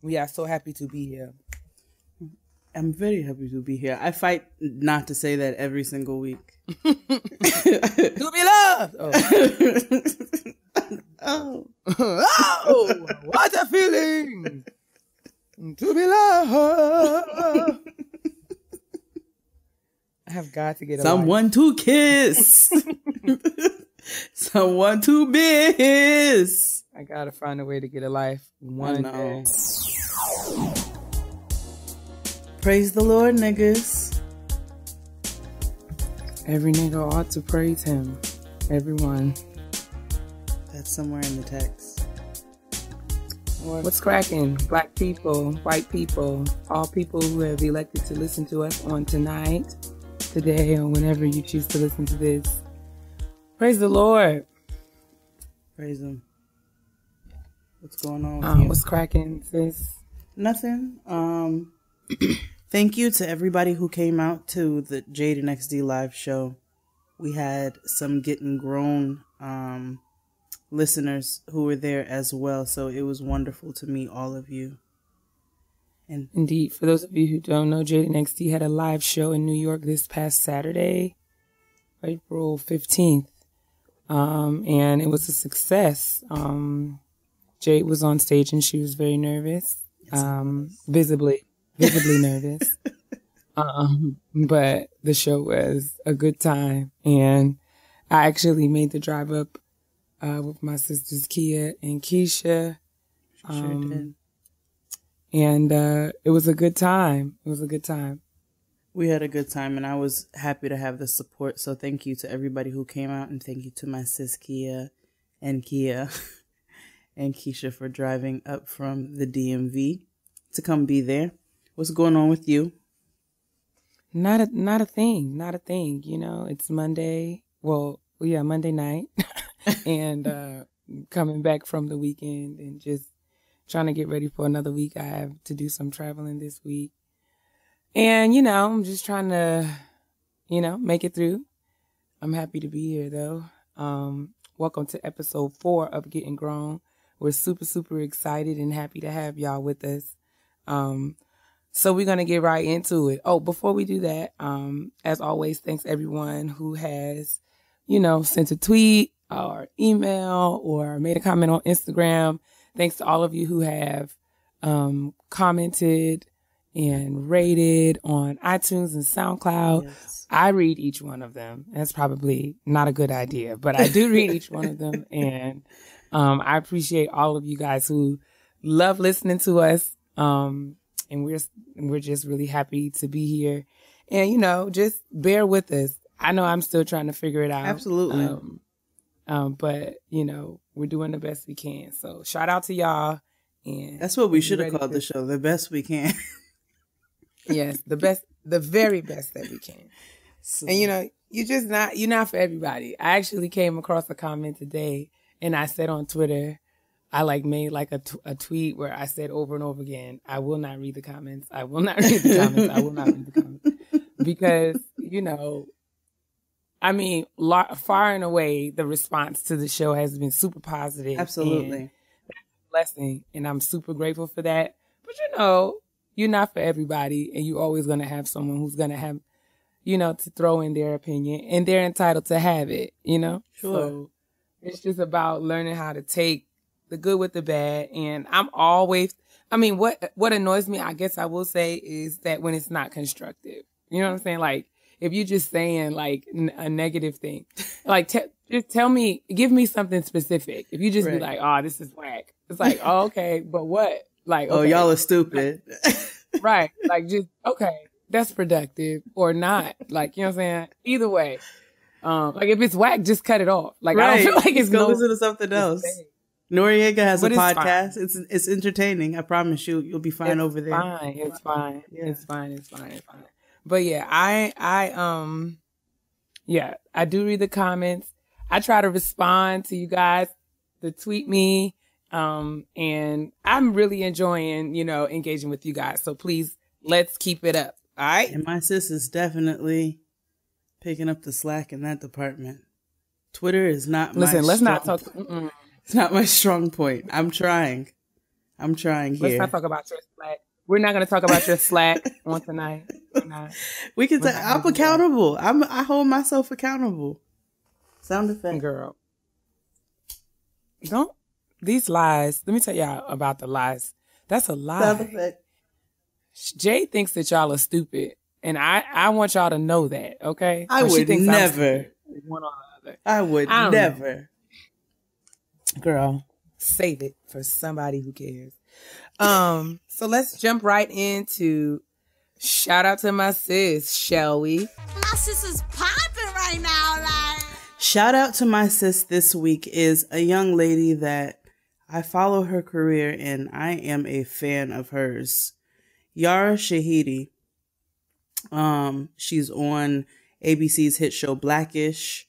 We are so happy to be here. I'm very happy to be here. I fight not to say that every single week. To be loved! Oh. Oh, what a feeling! To be loved! I have got to get someone to kiss. Someone to miss. I gotta find a way to get a life one day. Praise the Lord, niggas. Every nigga ought to praise him. Everyone. That's somewhere in the text. What's cracking? Black people, white people, all people who have elected to listen to us on tonight, today, or whenever you choose to listen to this. Praise the Lord. Praise him. What's going on with you? What's cracking, sis? Nothing. Thank you to everybody who came out to the Jade and XD live show. We had some Gettin Grown listeners who were there as well, so it was wonderful to meet all of you. And indeed, for those of you who don't know, Jade and XD had a live show in New York this past Saturday, April 15th, and it was a success. Jade was on stage and she was very nervous, visibly nervous. But the show was a good time, and I actually made the drive up with my sisters Keia and Keisha. Sure did. And it was a good time. It was a good time. We had a good time, and I was happy to have the support. So thank you to everybody who came out, and thank you to my sis Keia and Keisha for driving up from the DMV to come be there. What's going on with you? Not a thing. You know, it's Monday. Well, yeah, Monday night, and coming back from the weekend and just trying to get ready for another week. I have to do some traveling this week, and you know, I'm just trying to, you know, make it through. I'm happy to be here though. Welcome to episode 4 of Gettin Grown. We're super excited and happy to have y'all with us. So we're going to get right into it. Oh, before we do that, as always, thanks everyone who has, you know, sent a tweet or email or made a comment on Instagram. Thanks to all of you who have commented and rated on iTunes and SoundCloud. Yes. I read each one of them. That's probably not a good idea, but I do read each one of them. And I appreciate all of you guys who love listening to us. And we're just really happy to be here, and you know, just bear with us. I know I'm still trying to figure it out. Absolutely. But you know, we're doing the best we can. So shout out to y'all. And that's what we should have called the show, The Best We Can. Yes, the very best that we can. So. And you know, you're not for everybody. I actually came across a comment today, and I said on Twitter, I made a tweet where I said over and over again, I will not read the comments. I will not read the comments. I will not read the comments. Because, you know, I mean, far and away, the response to the show has been super positive. Absolutely. That's a blessing. And I'm super grateful for that. But, you know, you're not for everybody. And you're always going to have someone who's going to have, you know, to throw in their opinion. And they're entitled to have it, you know? Sure. So it's just about learning how to take the good with the bad. And I'm always, I mean, what annoys me, I guess I will say, is that when it's not constructive, you know what I'm saying? Like, if you're just saying like a negative thing, like just tell me, give me something specific. If you just be like, oh, this is whack. It's like, oh, okay, but what? Like, okay. Oh, y'all are stupid. Right. Like, just, okay, that's productive or not. Like, you know what I'm saying? Either way. Like if it's whack, just cut it off. Like, right. I don't feel like it's go listen to something else. Noriega has a podcast. Fine. It's entertaining. I promise you, you'll be fine over there. It's fine. Yeah. It's fine. But yeah, I do read the comments. I try to respond to you guys that tweet me. And I'm really enjoying, you know, engaging with you guys. So please, let's keep it up. All right. And my sis is definitely picking up the slack in that department. Twitter is not Listen, let's not talk. It's not my strong point. I'm trying. I'm trying Let's here. not talk about your slack. We're not going to talk about your slack on tonight. We can say I'm accountable. I hold myself accountable. Sound effect. Girl. Don't. These lies. Let me tell y'all about the lies. That's a lie. Sound effect. Jade thinks that y'all are stupid. And I want y'all to know that, okay? I would never. One or the other. I would never. Girl, save it for somebody who cares. So let's jump right into shout out to my sis, shall we? My sis is popping right now, like. Shout out to my sis this week is a young lady that I follow her career and I am a fan of hers. Yara Shahidi. She's on ABC's hit show Blackish.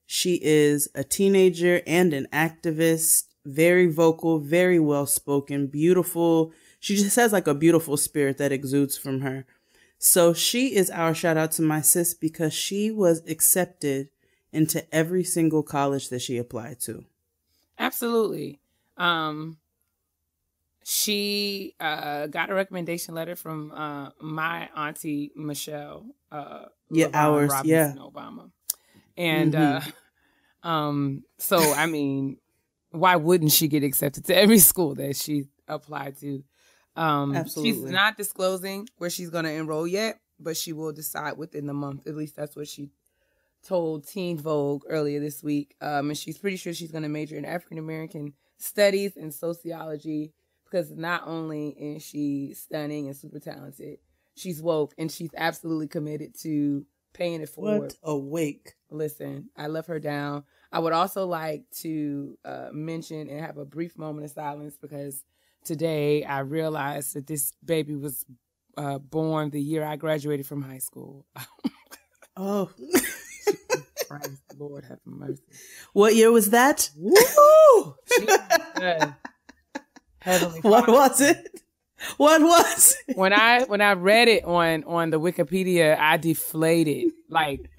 She is a teenager and an activist, very vocal, very well-spoken, beautiful. She just has like a beautiful spirit that exudes from her. So she is our shout out to my sis because she was accepted into every single college that she applied to. Absolutely. She got a recommendation letter from my auntie Michelle. Ours, Obama. And so I mean, why wouldn't she get accepted to every school that she applied to? Absolutely. She's not disclosing where she's going to enroll yet, but she will decide within the month. At least that's what she told Teen Vogue earlier this week. And she's pretty sure she's going to major in African American studies and sociology because not only is she stunning and super talented, she's woke and she's absolutely committed to paying it forward. What a wake. Listen, I love her down. I would also like to mention and have a brief moment of silence because today I realized that this baby was born the year I graduated from high school. Oh. Christ, Lord have mercy. What year was that? Woo! Heavenly What Father. was it? What was it? When I read it on the Wikipedia, I deflated. Like,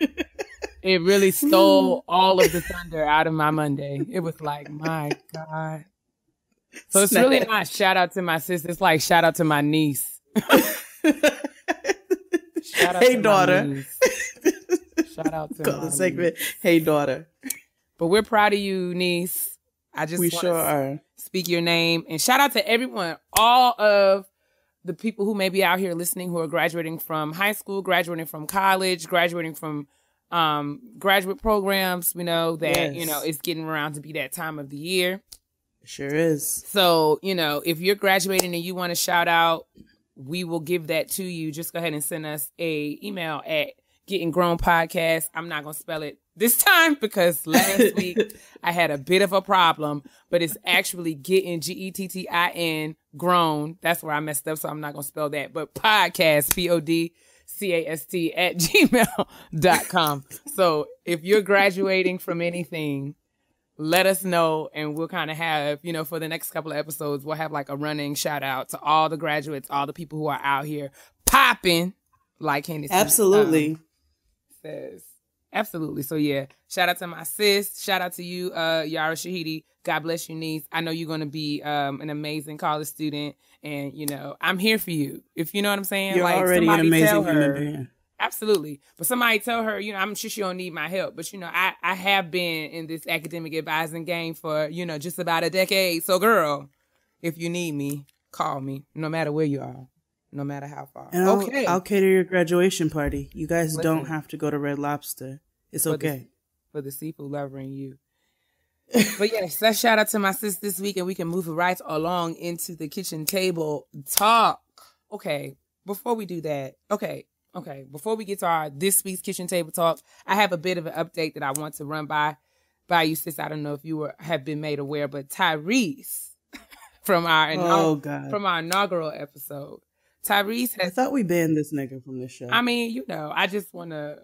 it really stole all of the thunder out of my Monday. It was like, my God. So it's really not shout out to my sister. It's like shout out to my niece. Shout out hey, to daughter. My niece. Shout out to Call my the segment. niece. Hey, daughter. But we're proud of you, niece. I just We want sure to are. speak your name. And shout out to everyone, all of the people who may be out here listening who are graduating from high school, graduating from college, graduating from graduate programs. We know that, Yes. it's getting around to be that time of the year. Sure is. So, if you're graduating and you want to shout out, we will give that to you. Just go ahead and send us a email at Getting Grown Podcast. I'm not going to spell it this time because last week I had a bit of a problem, but it's actually Getting Gettin Grown. That's where I messed up, so I'm not going to spell that. But podcast, PODCAST at gmail.com. So if you're graduating from anything, let us know, and we'll kind of have, for the next couple of episodes, we'll have like a running shout out to all the graduates, all the people who are out here popping, like Hennessy Absolutely. says. Absolutely. So yeah, shout out to my sis. Shout out to you, Yara Shahidi. God bless you, niece. I know you're going to be an amazing college student, and I'm here for you. If you know what I'm saying. You're like, already an amazing human being. Absolutely. But somebody tell her, I'm sure she don't need my help. But, I have been in this academic advising game for, just about a decade. So, girl, if you need me, call me, no matter where you are, no matter how far. And okay. I'll cater your graduation party. You guys don't have to go to Red Lobster. It's okay. For the seafood lover in you. But, yes, let's shout out to my sis this week, and we can move right along into the kitchen table talk. Okay. Before we do that, Okay, before we get to our this week's kitchen table talk, I have a bit of an update that I want to run by you, sis. I don't know if you have been made aware, but Tyrese from our inaugural episode, Tyrese has. I thought we banned this nigga from the show. I mean, I just want to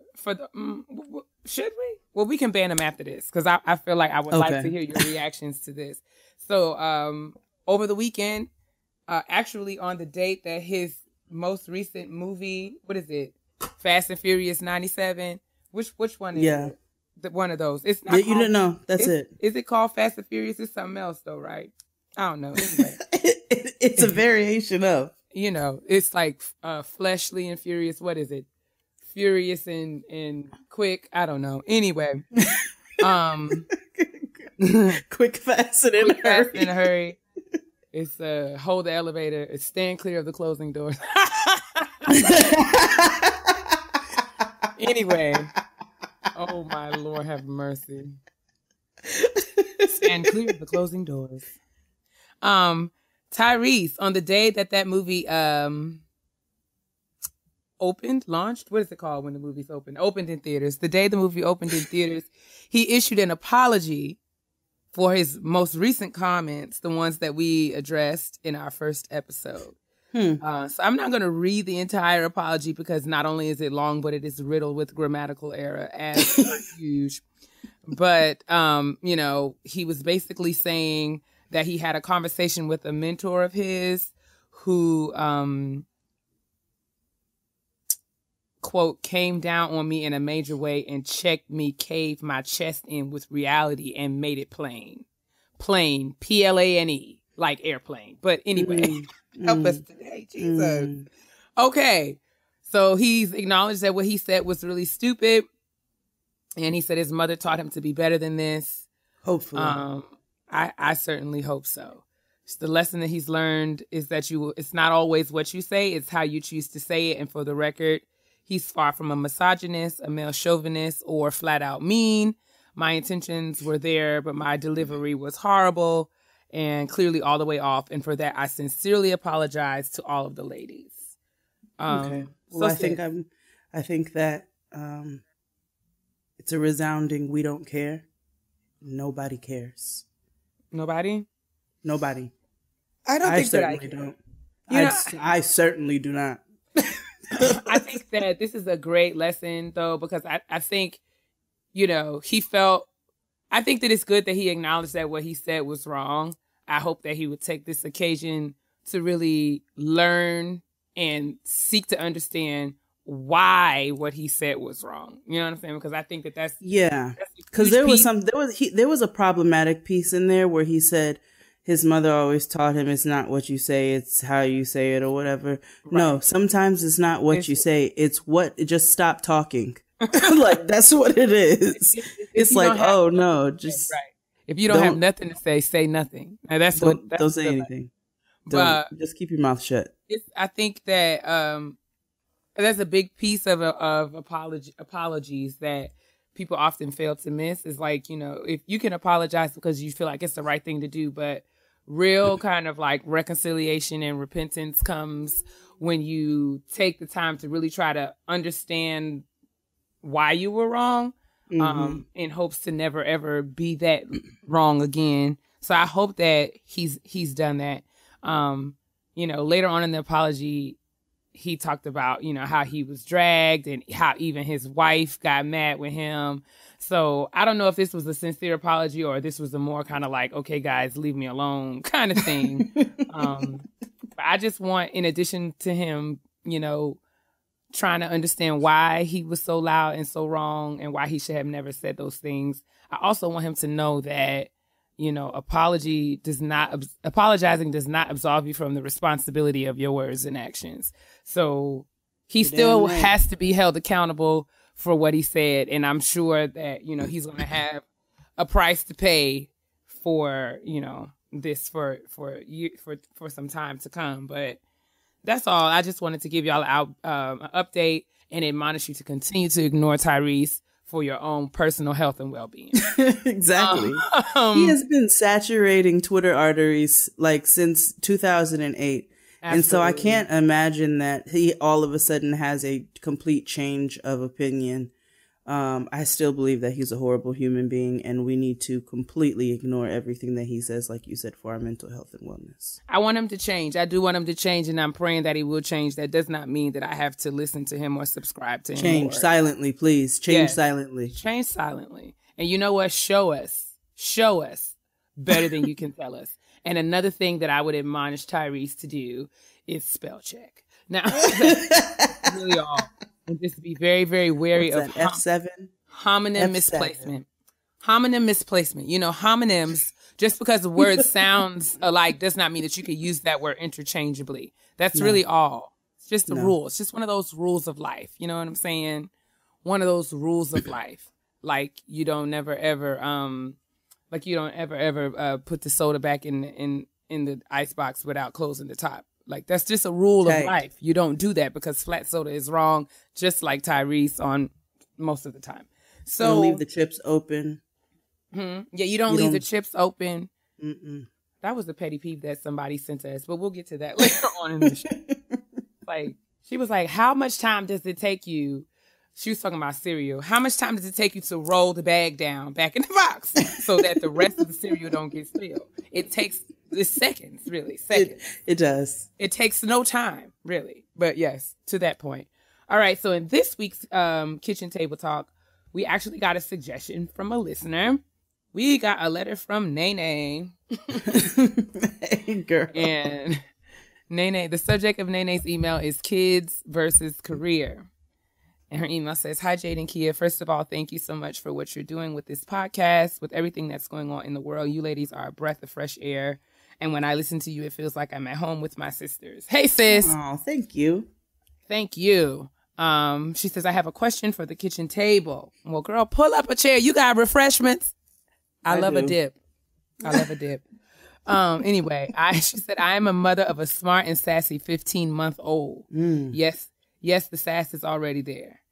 should we? Well, we can ban him after this because I feel like I would like to hear your reactions to this. So, over the weekend, actually on the date that his most recent movie, what is it? Fast and Furious 97. Which one is it? One of those. It's not. You didn't know. That's it. Is it called Fast and Furious? It's something else though, right? I don't know. Anyway, It's a variation of. You know, it's like fleshly and furious. What is it? Furious and quick. I don't know. Anyway, quick, fast, and in a hurry. It's hold the elevator. It's stand clear of the closing doors. Anyway, oh my Lord, have mercy. Stand clear of the closing doors. Tyrese, on the day that movie launched, what is it called when the movie's opened in theaters? The day the movie opened in theaters, he issued an apology for his most recent comments, the ones that we addressed in our first episode. So I'm not going to read the entire apology because not only is it long, but it is riddled with grammatical error as huge. But, you know, he was basically saying that he had a conversation with a mentor of his who, quote, came down on me in a major way and checked me, caved my chest in with reality and made it plain. Plain, Plane, like airplane. But anyway, help us today, Jesus. Okay, so he's acknowledged that what he said was really stupid. And he said his mother taught him to be better than this. Hopefully. I certainly hope so. The lesson that he's learned is that it's not always what you say, it's how you choose to say it. And for the record, he's far from a misogynist, a male chauvinist, or flat out mean. My intentions were there, but my delivery was horrible and clearly all the way off. And for that, I sincerely apologize to all of the ladies. Okay. Well, I think that it's a resounding, we don't care. Nobody cares. Nobody? Nobody. I don't think that I care. Don't. I certainly do not. I think that this is a great lesson, though, because I think, you know, I think that it's good that he acknowledged that what he said was wrong. I hope that he would take this occasion to really learn and seek to understand why what he said was wrong. You know what I'm saying? Because I think that's because there was a problematic piece in there where he said his mother always taught him it's not what you say, it's how you say it or whatever. Right. No, sometimes it's not what you say, it's just stop talking. Like that's what it is. It's like, oh no, just right. If you don't have nothing to say nothing. And don't say anything. Just keep your mouth shut. I think that that's a big piece of apologies that people often fail to miss. Is like, you know, if you can apologize because you feel like it's the right thing to do, but real kind of like reconciliation and repentance comes when you take the time to really try to understand why you were wrong, in hopes to never ever be that wrong again. So I hope that he's done that. You know, later on in the apology, he talked about, you know, how he was dragged and how even his wife got mad with him. So I don't know if this was a sincere apology or this was a more kind of like, okay, guys, leave me alone kind of thing. But I just want, in addition to him, you know, trying to understand why he was so loud and so wrong and why he should have never said those things, I also want him to know that, you know, apologizing does not absolve you from the responsibility of your words and actions. So he still has to be held accountable for what he said. And I'm sure that, you know, he's going to have a price to pay for, you know, this for some time to come. But that's all. I just wanted to give y'all an update and admonish you to continue to ignore Tyrese for your own personal health and well-being. Exactly. He has been saturating Twitter arteries like since 2008. Absolutely. And so I can't imagine that he all of a sudden has a complete change of opinion. I still believe that he's a horrible human being and we need to completely ignore everything that he says, like you said, for our mental health and wellness. I want him to change. I do want him to change, and I'm praying that he will change. That does not mean that I have to listen to him or subscribe to him. Change silently, please. Change silently. Change silently. And you know what? Show us better than you can tell us. And another thing that I would admonish Tyrese to do is spell check. Now, really all. And just be very, very wary of F7 homonym misplacement. Homonym misplacement. You know, homonyms Just because the word sounds alike does not mean that you can use that word interchangeably. That's really all. It's just a rule. It's just one of those rules of life. You know what I'm saying? One of those rules of life. Like you don't never ever put the soda back in the icebox without closing the top. Like that's just a rule of life. You don't do that because flat soda is wrong, just like Tyrese on most of the time. So don't leave the chips open. Yeah, you don't leave the chips open. That was the petty peeve that somebody sent us, but we'll get to that later on in the show. Like she was like, "How much time does it take you?" She was talking about cereal. How much time does it take you to roll the bag down back in the box so that the rest of the cereal don't get spilled? It takes seconds, really. Seconds. It does. It takes no time, really. But yes, to that point. All right. So in this week's kitchen table talk, we actually got a suggestion from a listener. We got a letter from Nene. Hey, girl. And Nene, the subject of Nene's email is kids versus career. And her email says, "Hi, Jade and Keia. First of all, thank you so much for what you're doing with this podcast. With everything that's going on in the world, you ladies are a breath of fresh air. And when I listen to you, it feels like I'm at home with my sisters." Hey, sis. Oh, thank you. Thank you. She says, "I have a question for the kitchen table." Well, girl, pull up a chair. You got refreshments? I love a dip. I love a dip. Anyway, she said, "I am a mother of a smart and sassy 15-month-old. Yes, the sass is already there.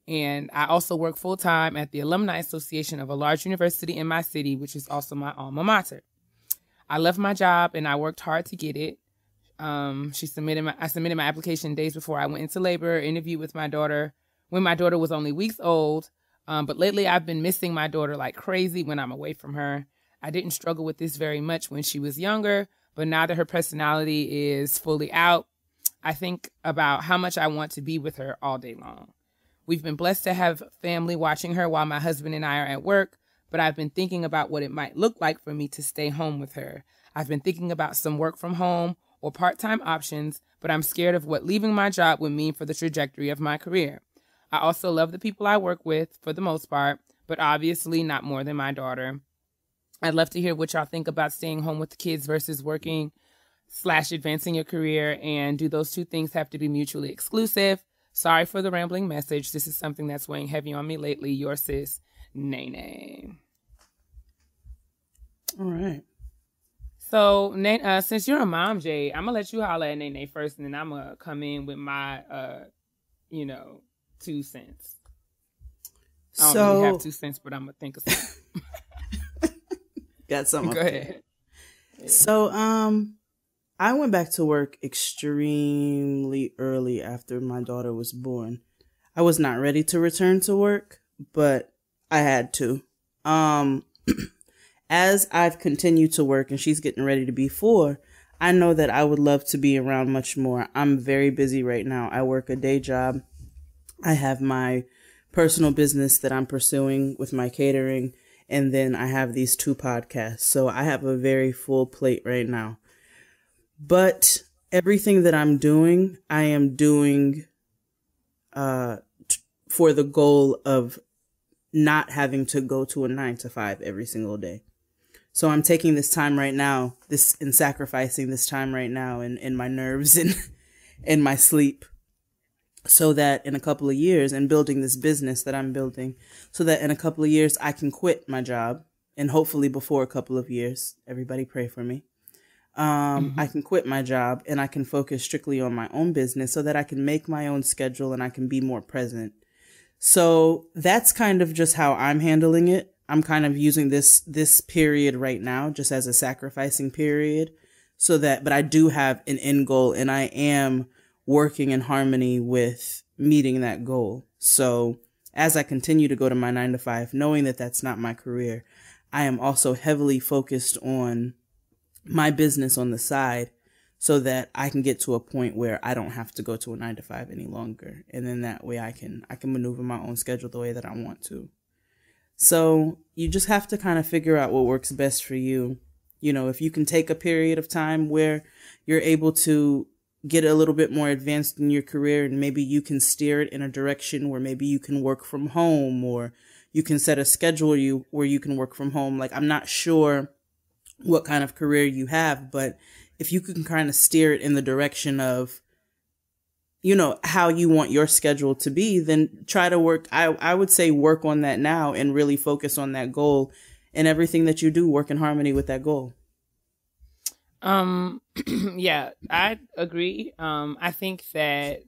And I also work full-time at the Alumni Association of a large university in my city, which is also my alma mater. I love my job and I worked hard to get it. I submitted my application days before I went into labor, interviewed with my daughter when my daughter was only weeks old. But lately I've been missing my daughter like crazy when I'm away from her. I didn't struggle with this very much when she was younger, but now that her personality is fully out, I think about how much I want to be with her all day long. We've been blessed to have family watching her while my husband and I are at work, but I've been thinking about what it might look like for me to stay home with her. I've been thinking about some work from home or part-time options, but I'm scared of what leaving my job would mean for the trajectory of my career. I also love the people I work with for the most part, but obviously not more than my daughter. I'd love to hear what y'all think about staying home with the kids versus working / advancing your career, and do those two things have to be mutually exclusive? Sorry for the rambling message. This is something that's weighing heavy on me lately. Your sis, Nene. All right. So, since you're a mom, Jay, I'm going to let you holler at Nene first, and then I'm going to come in with my, 2 cents. I don't really have 2 cents, but I'm going to think of something. Got something. Go ahead. So, I went back to work extremely early after my daughter was born. I was not ready to return to work, but I had to. As I've continued to work and she's getting ready to be 4, I know that I would love to be around much more. I'm very busy right now. I work a day job. I have my personal business that I'm pursuing with my catering, and then I have these 2 podcasts. So I have a very full plate right now. But everything that I'm doing, I am doing for the goal of not having to go to a 9-to-5 every single day. So I'm taking this time right now, and sacrificing this time right now in my nerves and my sleep, so that in a couple of years, and building this business that I'm building, so that in a couple of years I can quit my job, and hopefully before a couple of years, everybody pray for me. I can quit my job and I can focus strictly on my own business so that I can make my own schedule and I can be more present. So that's kind of just how I'm handling it. I'm kind of using this period right now just as a sacrificing period, but I do have an end goal and I am working in harmony with meeting that goal. So as I continue to go to my 9-to-5, knowing that that's not my career, I am also heavily focused on my business on the side so that I can get to a point where I don't have to go to a 9-to-5 any longer. And then that way I can maneuver my own schedule the way that I want to. So you just have to kind of figure out what works best for you. You know, if you can take a period of time where you're able to get a little bit more advanced in your career, and maybe you can steer it in a direction where maybe you can work from home, or you can set a schedule where you can work from home. Like, I'm not sure what kind of career you have. But if you can kind of steer it in the direction of, how you want your schedule to be, then try to work. I would say work on that now and really focus on that goal, and everything that you do, work in harmony with that goal. Yeah, I agree. I think that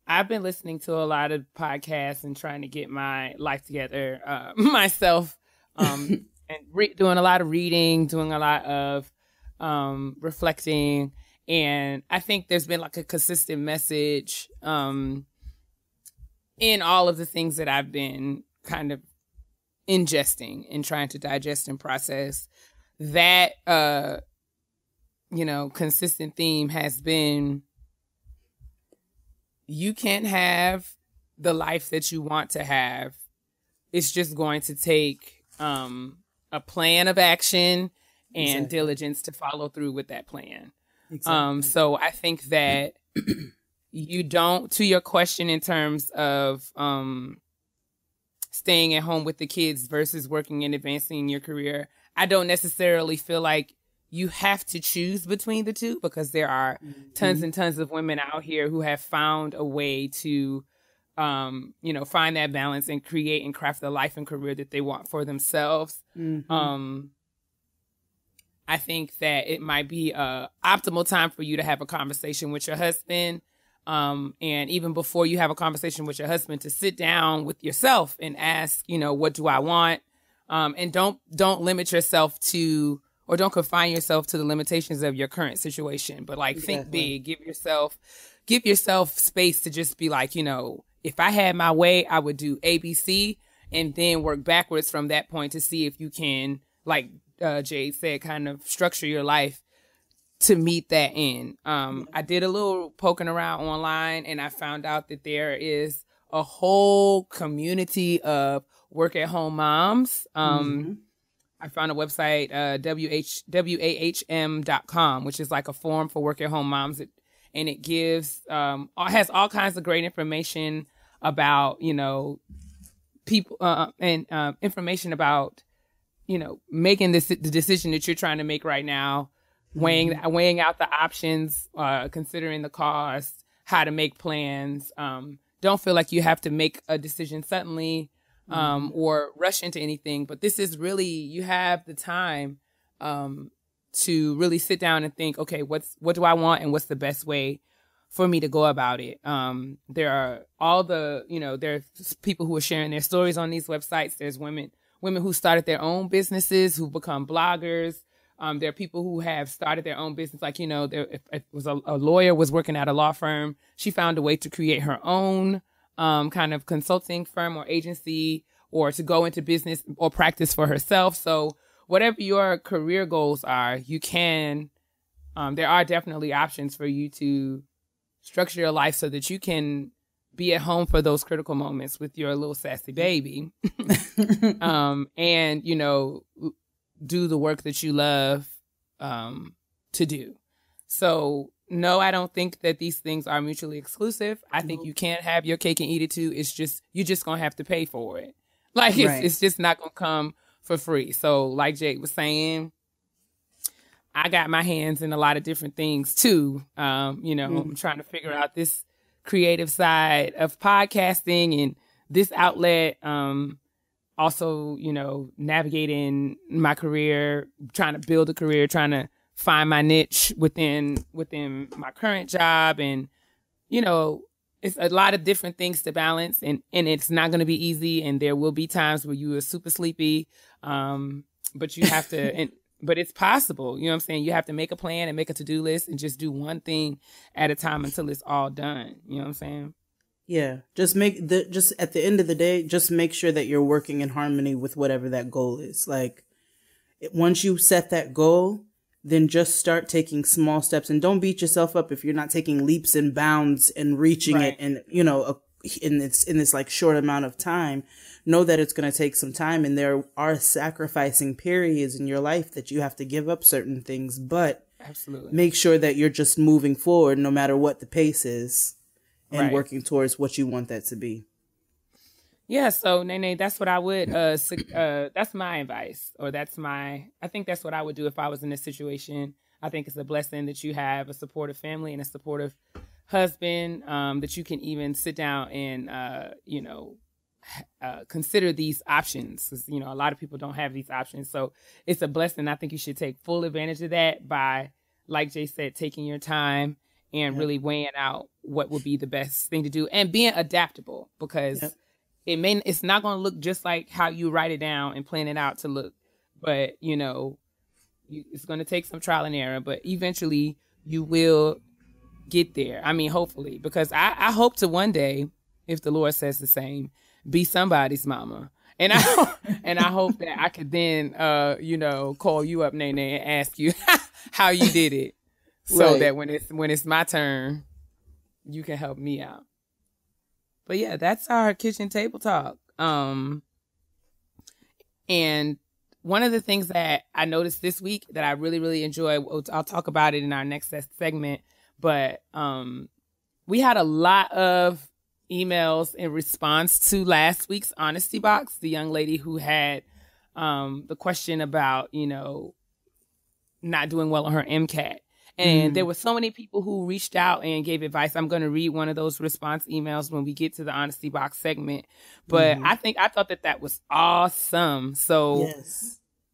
I've been listening to a lot of podcasts and trying to get my life together myself, and doing a lot of reading, doing a lot of reflecting. And I think there's been like a consistent message in all of the things that I've been kind of ingesting and trying to digest and process. That, consistent theme has been, you can't have the life that you want to have. It's just going to take a plan of action and diligence to follow through with that plan. Exactly. So I think that you don't, to your question in terms of staying at home with the kids versus working and advancing your career, I don't necessarily feel like you have to choose between the two, because there are tons and tons of women out here who have found a way to, find that balance and create and craft the life and career that they want for themselves. I think that it might be a optimal time for you to have a conversation with your husband. And even before you have a conversation with your husband, to sit down with yourself and ask, what do I want? And don't limit yourself to, or don't confine yourself to the limitations of your current situation, but think big, give yourself space to just be like, if I had my way, I would do ABC, and then work backwards from that point to see if you can, like Jade said, kind of structure your life to meet that end. I did a little poking around online, and I found out that there is a whole community of work at home moms. I found a website, wahm.com, which is like a forum for work at home moms. And it gives, has all kinds of great information about, people, and information about, making the decision that you're trying to make right now, weighing out the options, considering the cost, how to make plans. Don't feel like you have to make a decision suddenly, or rush into anything. But this is really, you have the time to really sit down and think, okay, what do I want, and what's the best way for me to go about it? There are there's people who are sharing their stories on these websites. There's women who started their own businesses, who become bloggers. There are people who have started their own business. Like, if it was a lawyer was working at a law firm, she found a way to create her own kind of consulting firm or agency, or to go into business or practice for herself. So whatever your career goals are, you can, there are definitely options for you to structure your life so that you can be at home for those critical moments with your little sassy baby. And, do the work that you love to do. So no, I don't think that these things are mutually exclusive. I think you can't have your cake and eat it too. It's just, you're just going to have to pay for it. It's just not going to come for free. So like Jake was saying, I got my hands in a lot of different things too. I'm trying to figure out this creative side of podcasting and this outlet. Also, navigating my career, trying to build a career, trying to find my niche within my current job. And, it's a lot of different things to balance, and it's not going to be easy. And there will be times where you are super sleepy. But you have to, but it's possible. You know what I'm saying? You have to make a plan and make a to-do list and just do one thing at a time until it's all done. You know what I'm saying? Yeah. Just at the end of the day, just make sure that you're working in harmony with whatever that goal is. Like, once you set that goal, then just start taking small steps, and don't beat yourself up if you're not taking leaps and bounds and reaching it. And, in this like short amount of time, know that it's going to take some time, and there are sacrificing periods in your life that you have to give up certain things, but absolutely make sure that you're just moving forward no matter what the pace is, and working towards what you want that to be. Yeah, so Nene, that's what I would that's my advice, or I think that's what I would do if I was in this situation. I think it's a blessing that you have a supportive family and a supportive husband, that you can even sit down and consider these options, 'cause, a lot of people don't have these options. So it's a blessing. I think you should take full advantage of that by, like Jay said, taking your time and really weighing out what would be the best thing to do and being adaptable, because it's not going to look just like how you write it down and plan it out to look, but it's going to take some trial and error, but eventually you will get there. I mean, hopefully, because I hope to one day, if the Lord says the same, be somebody's mama. And I hope that I could then, call you up, Nene, and ask you how you did it, so that when it's my turn, you can help me out. But yeah, that's our kitchen table talk. And one of the things that I noticed this week that I really, really enjoy, I'll talk about it in our next segment, but we had a lot of emails in response to last week's Honesty Box. The young lady who had the question about, not doing well on her MCAT. And there were so many people who reached out and gave advice. I'm going to read one of those response emails when we get to the Honesty Box segment. But I thought that was awesome. So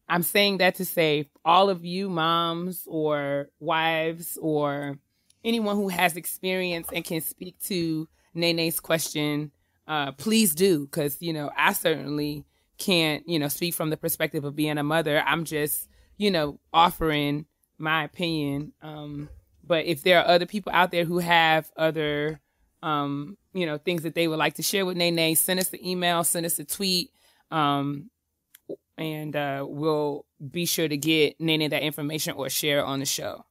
I'm saying that to say, all of you moms or wives or anyone who has experience and can speak to Nene's question, please do. Because, I certainly can't, speak from the perspective of being a mother. I'm just, offering my opinion. But if there are other people out there who have other, things that they would like to share with Nene, send us an email, send us a tweet, and we'll be sure to get Nene that information or share it on the show.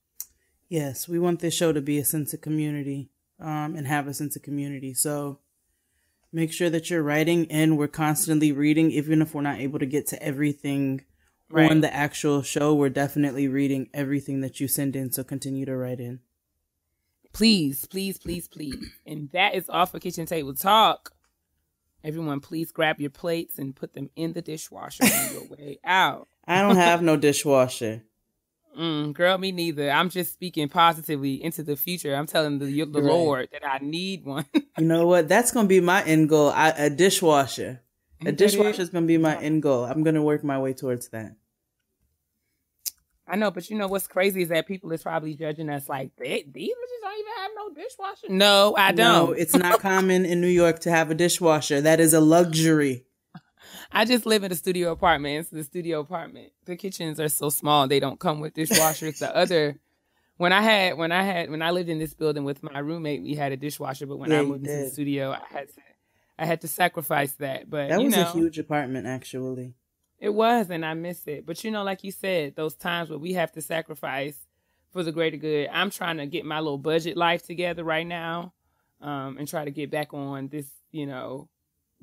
Yes, we want this show to be a sense of community, and have a sense of community. So make sure that you're writing, and we're constantly reading, even if we're not able to get to everything on the actual show. We're definitely reading everything that you send in, so continue to write in. Please, please, please, please. And that is all for Kitchen Table Talk. Everyone, please grab your plates and put them in the dishwasher on your way out. I don't have no dishwasher. Girl, me neither. I'm just speaking positively into the future. I'm telling the Lord that I need one. You know what? That's going to be my end goal. A dishwasher. A dishwasher is going to be my end goal. I'm going to work my way towards that. I know, but what's crazy is that people is probably judging us like, these bitches don't even have no dishwasher. No, I don't. No, it's not common in New York to have a dishwasher. That is a luxury. I just live in a studio apartment. It's the studio apartment. The kitchens are so small, they don't come with dishwashers. When I lived in this building with my roommate, we had a dishwasher, but when I moved into the studio, I had to sacrifice that. But that was a huge apartment, actually. It was, and I miss it. But like you said, those times where we have to sacrifice for the greater good. I'm trying to get my little budget life together right now, and try to get back on this,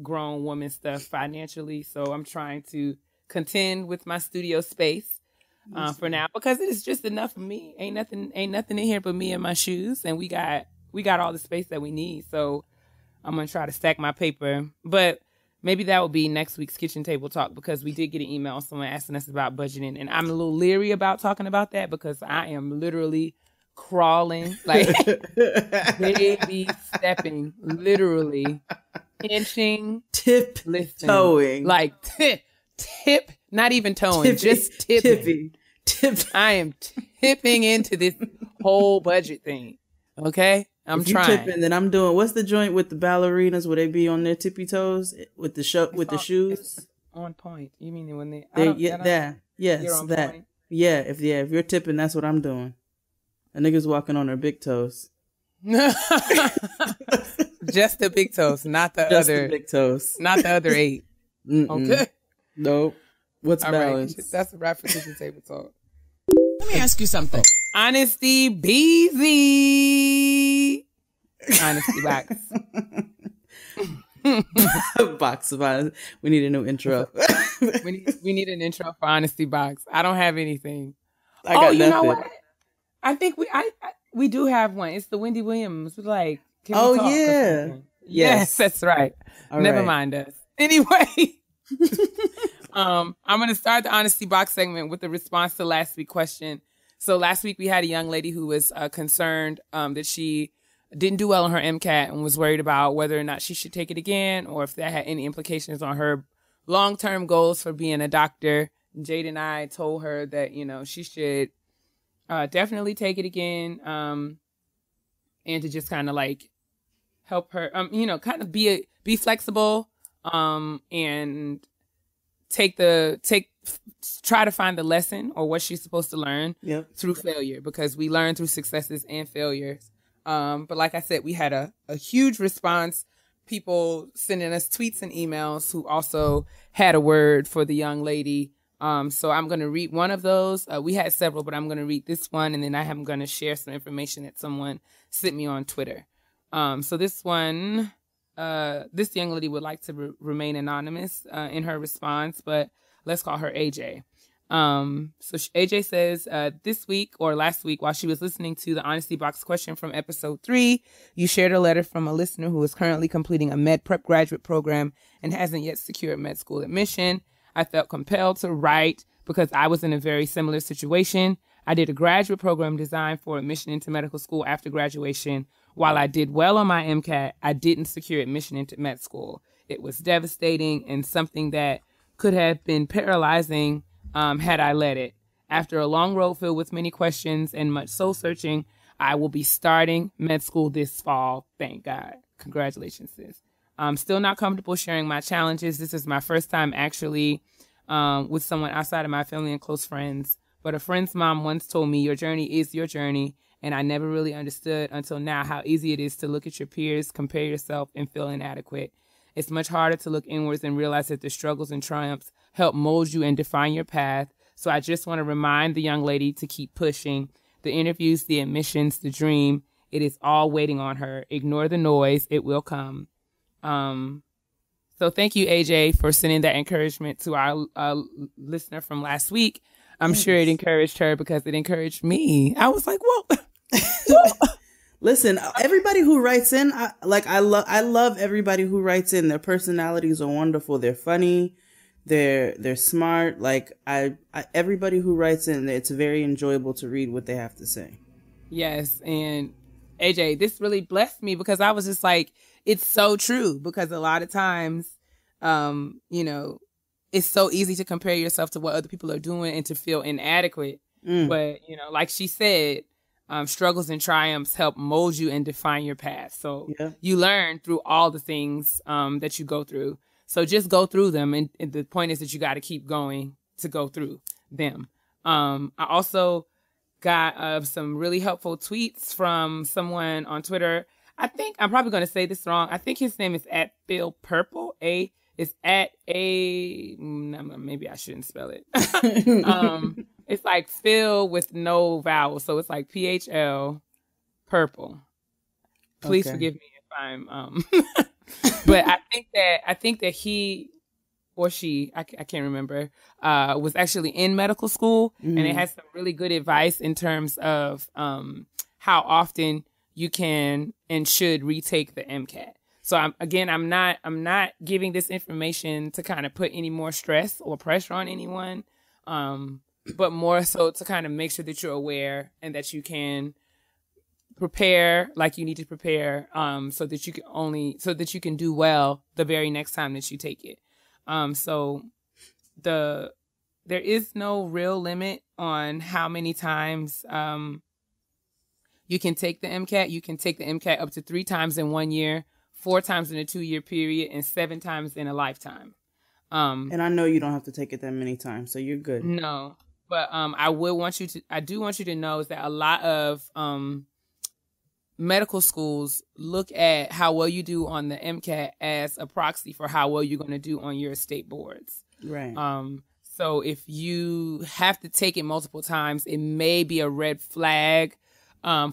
grown woman stuff financially. So I'm trying to contend with my studio space for now, because it is just enough for me. Ain't nothing in here but me and my shoes, and we got all the space that we need. So I'm gonna try to stack my paper, but maybe that will be next week's Kitchen Table Talk, because we did get an email, someone asking us about budgeting, and I'm a little leery about talking about that because I am literally crawling, like baby stepping, literally inching, towing, like tip, not even towing, just tipping. I am tipping into this whole budget thing. Okay. I'm trying. Tipping, then I'm doing. What's the joint with the ballerinas? Would they be on their tippy toes with the shoes? On point. You mean when they? Yes, that. Point? Yeah, if you're tipping, that's what I'm doing. A nigga's walking on their big toes. Just the big toes, not the other. The big toes, not the other 8. Okay. Nope. What's all balance? Right. That's a wrap for Kitchen Table Talk. Let me ask you something. Honesty Beezy. Honesty Box. Box of honesty. We need a new intro. we need an intro for Honesty Box. I don't have anything. I got nothing. You know what? I think we do have one. It's the Wendy Williams. Like, can we talk yeah. Yes, that's right. All Never right. mind us. Anyway, I'm going to start the honesty box segment with the response to last week's question. So last week we had a young lady who was concerned that she didn't do well on her MCAT and was worried about whether or not she should take it again or if that had any implications on her long-term goals for being a doctor. Jade and I told her that, she should definitely take it again and to just kind of like help her, kind of be flexible and try to find the lesson or what she's supposed to learn through failure, because we learn through successes and failures. But like I said, we had a huge response, people sending us tweets and emails who also had a word for the young lady. So I'm going to read one of those. We had several, but I'm going to read this one, and then I am going to share some information that someone sent me on Twitter. So this one, this young lady would like to remain anonymous in her response, but let's call her AJ. AJ says, this week or last week, while she was listening to the Honesty Box question from episode 3, you shared a letter from a listener who is currently completing a med prep graduate program and hasn't yet secured med school admission. I felt compelled to write because I was in a very similar situation. I did a graduate program designed for admission into medical school after graduation. While I did well on my MCAT, I didn't secure admission into med school. It was devastating and something that could have been paralyzing had I let it. After a long road filled with many questions and much soul searching, I will be starting med school this fall. Thank God. Congratulations, sis. I'm still not comfortable sharing my challenges. This is my first time actually with someone outside of my family and close friends. But a friend's mom once told me, your journey is your journey. And I never really understood until now how easy it is to look at your peers, compare yourself, and feel inadequate. It's much harder to look inwards and realize that the struggles and triumphs help mold you and define your path. So I just want to remind the young lady to keep pushing. The interviews, the admissions, the dream, it is all waiting on her. Ignore the noise. It will come. So thank you, AJ, for sending that encouragement to our listener from last week. I'm sure it encouraged her because it encouraged me. I was like, whoa. Listen, everybody who writes in, I love everybody who writes in. Their personalities are wonderful. They're funny. They're smart. Like everybody who writes in, it's very enjoyable to read what they have to say. Yes. And AJ, this really blessed me because I was just like, it's so true, because a lot of times, it's so easy to compare yourself to what other people are doing and to feel inadequate. But, like she said, struggles and triumphs help mold you and define your path. So you learn through all the things that you go through. So just go through them. And the point is that you got to keep going to go through them. I also got some really helpful tweets from someone on Twitter. I think I'm probably going to say this wrong. I think his name is @PhilPurple. It's maybe I shouldn't spell it. It's like Phil with no vowel. So it's like PHL purple. Please forgive me if I'm, but I think that he or she, I can't remember, was actually in medical school, and it has some really good advice in terms of, how often you can and should retake the MCAT. So I'm not giving this information to kind of put any more stress or pressure on anyone, but more so to kind of make sure that you're aware and that you can prepare like you need to prepare, so that you can do well the very next time that you take it. So there is no real limit on how many times you can take the MCAT. You can take the MCAT up to 3 times in 1 year, 4 times in a 2-year period, and 7 times in a lifetime. And I know you don't have to take it that many times, so you're good. No, but I do want you to know is that a lot of medical schools look at how well you do on the MCAT as a proxy for how well you're going to do on your state boards. Right. So if you have to take it multiple times, it may be a red flag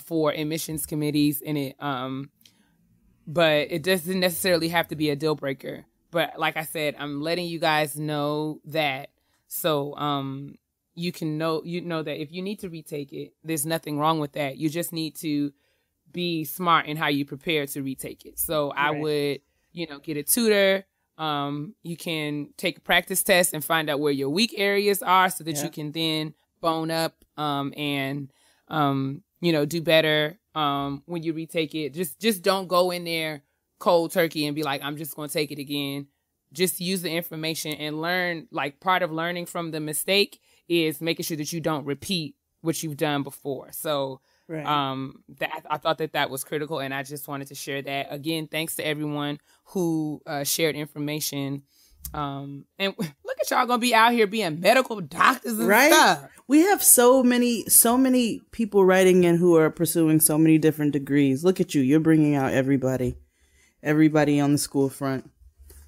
for admissions committees, and but it doesn't necessarily have to be a deal breaker. But like I said, I'm letting you guys know that, so you know that if you need to retake it, there's nothing wrong with that. You just need to be smart in how you prepare to retake it. So I would, get a tutor, You can take a practice test and find out where your weak areas are so that you can then bone up and do better when you retake it. Just don't go in there cold turkey and be like, I'm just going to take it again. Just use the information and learn. Like, part of learning from the mistake is making sure that you don't repeat what you've done before. So that I thought that was critical, and I just wanted to share that. Again, thanks to everyone who shared information. And look at y'all gonna be out here being medical doctors and stuff. We have so many people writing in who are pursuing so many different degrees. Look at you. You're bringing out everybody on the school front.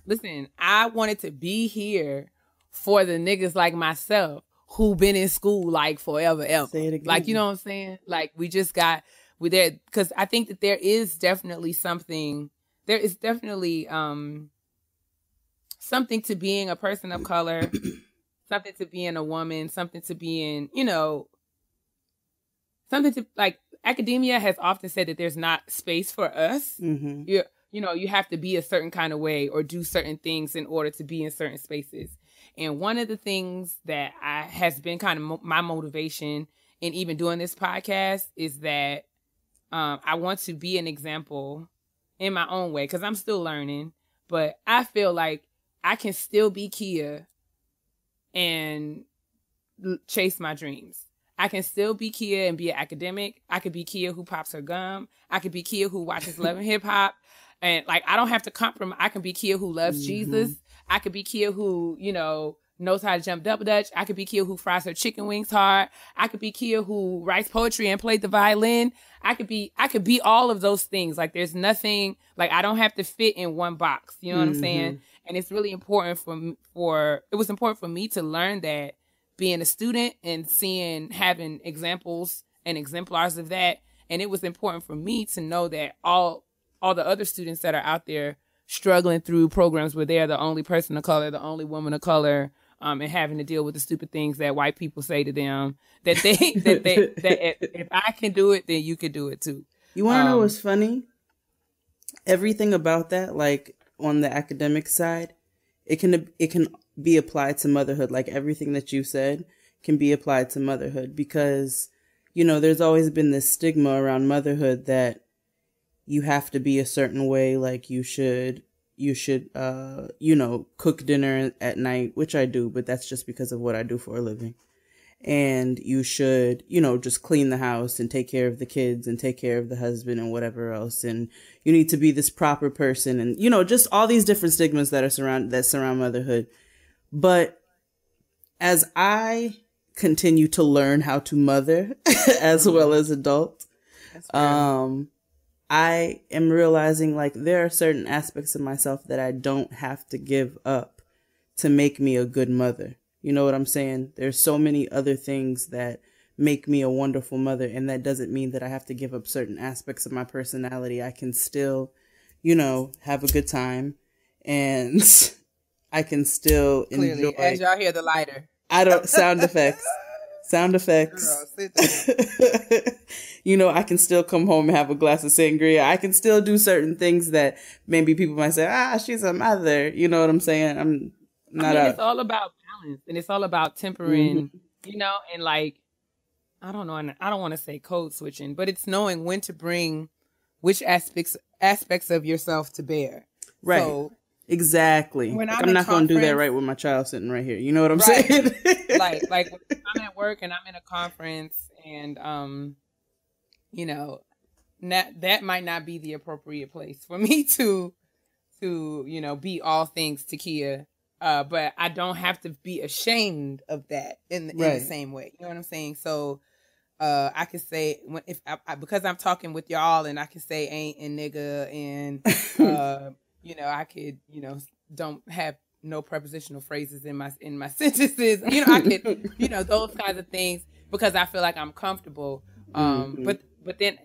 Listen, I wanted to be here for the niggas like myself who been in school like forever ever. Say it again. Like, you know what I'm saying? Like, we there, because I think that there is definitely something something to being a person of color, something to being a woman, something to being, something to, like, academia has often said that there's not space for us. Mm-hmm. You have to be a certain kind of way or do certain things in order to be in certain spaces. And one of the things that has been kind of my motivation in even doing this podcast is that I want to be an example in my own way, because I'm still learning, but I feel like I can still be Keia and chase my dreams. I can still be Keia and be an academic. I could be Keia who pops her gum. I could be Keia who watches Love and Hip Hop. And, like, I don't have to compromise. I can be Keia who loves Jesus. I could be Keia who, knows how to jump double dutch. I could be Keia who fries her chicken wings hard. I could be Keia who writes poetry and plays the violin. I could be all of those things. Like, there's nothing, like, I don't have to fit in one box. You know what I'm saying? And it's really important it was important for me to learn that being a student and having examples and exemplars of that. And it was important for me to know that all the other students that are out there struggling through programs where they're the only person of color, the only woman of color, and having to deal with the stupid things that white people say to them, that if I can do it, then you can do it too. You want to know what's funny? Everything about that, like, on the academic side, it can be applied to motherhood. Like, everything that you said can be applied to motherhood, because, there's always been this stigma around motherhood that you have to be a certain way. Like, you should, cook dinner at night, which I do, but that's just because of what I do for a living. And you should, just clean the house and take care of the kids and take care of the husband and whatever else. And you need to be this proper person, and, just all these different stigmas that surround motherhood. But as I continue to learn how to mother as well as adult, I am realizing, like, there are certain aspects of myself that I don't have to give up to make me a good mother. You know what I'm saying? There's so many other things that make me a wonderful mother, and that doesn't mean that I have to give up certain aspects of my personality. I can still, have a good time, and I can still enjoy. As y'all hear the lighter. Sound effects. Girl, sit down. I can still come home and have a glass of sangria. I can still do certain things that maybe people might say, she's a mother. You know what I'm saying? I'm not. It's all about balance, and it's all about tempering. And, like, I don't know. I don't want to say code switching, but it's knowing when to bring which aspects of yourself to bear. Right. So, exactly. Like, I'm not going to do that right with my child sitting right here. You know what I'm saying? like when I'm at work and I'm in a conference, and that might not be the appropriate place for me to be all things to Keia. But I don't have to be ashamed of that in the same way. You know what I'm saying? So I can say, because I'm talking with y'all, and I can say ain't and nigga, and I could don't have no prepositional phrases in my sentences. I could those kinds of things, because I feel like I'm comfortable. But then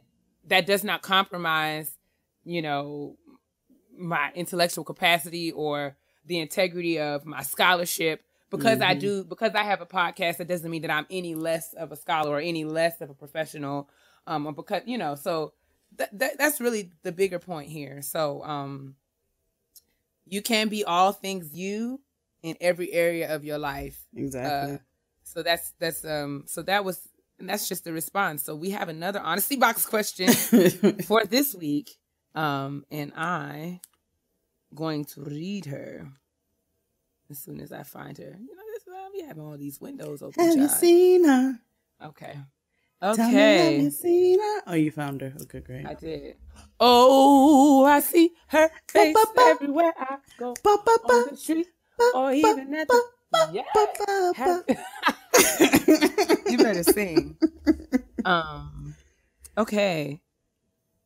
that does not compromise my intellectual capacity or the integrity of my scholarship. Because I have a podcast, that doesn't mean that I'm any less of a scholar or any less of a professional. Or because, so that's really the bigger point here. So, You can be all things you in every area of your life. Exactly. So that's just the response. So we have another honesty box question for this week. And I going to read her as soon as I find her. You know, this we having all these windows open. Have you seen her? Okay. Tell me, have you seen her? Oh, you found her. Okay, great. I did. Oh, I see her face everywhere I go. On the street or even at the... You better sing. Okay.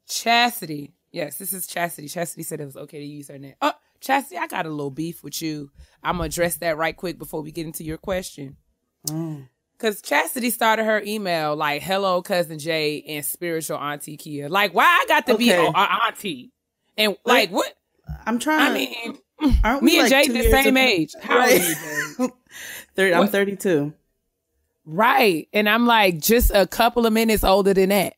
Chastity. Yes, this is Chastity. Chastity said it was okay to use her name. Oh, Chastity, I got a little beef with you. I'm going to address that right quick before we get into your question. Because Chastity started her email like, hello, cousin Jay and spiritual auntie Keia. Like, why I got to be auntie? And like, what? I'm trying. I mean, aren't me we and like Jay the same age. How old are you, Jay? I'm 32. Right. And I'm like just a couple of minutes older than that.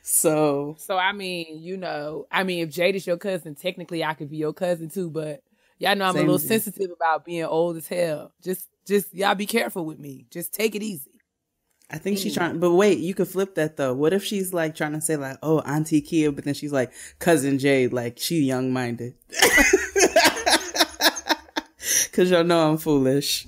So I mean, you know, if Jade is your cousin, technically I could be your cousin too, but y'all know I'm a little sensitive about being old as hell. Just y'all be careful with me. Just take it easy. I think she's trying, but wait, you could flip that though. What if she's like trying to say like, oh, Auntie Keia, but then she's like, cousin Jade, like she young-minded. Cause y'all know I'm foolish.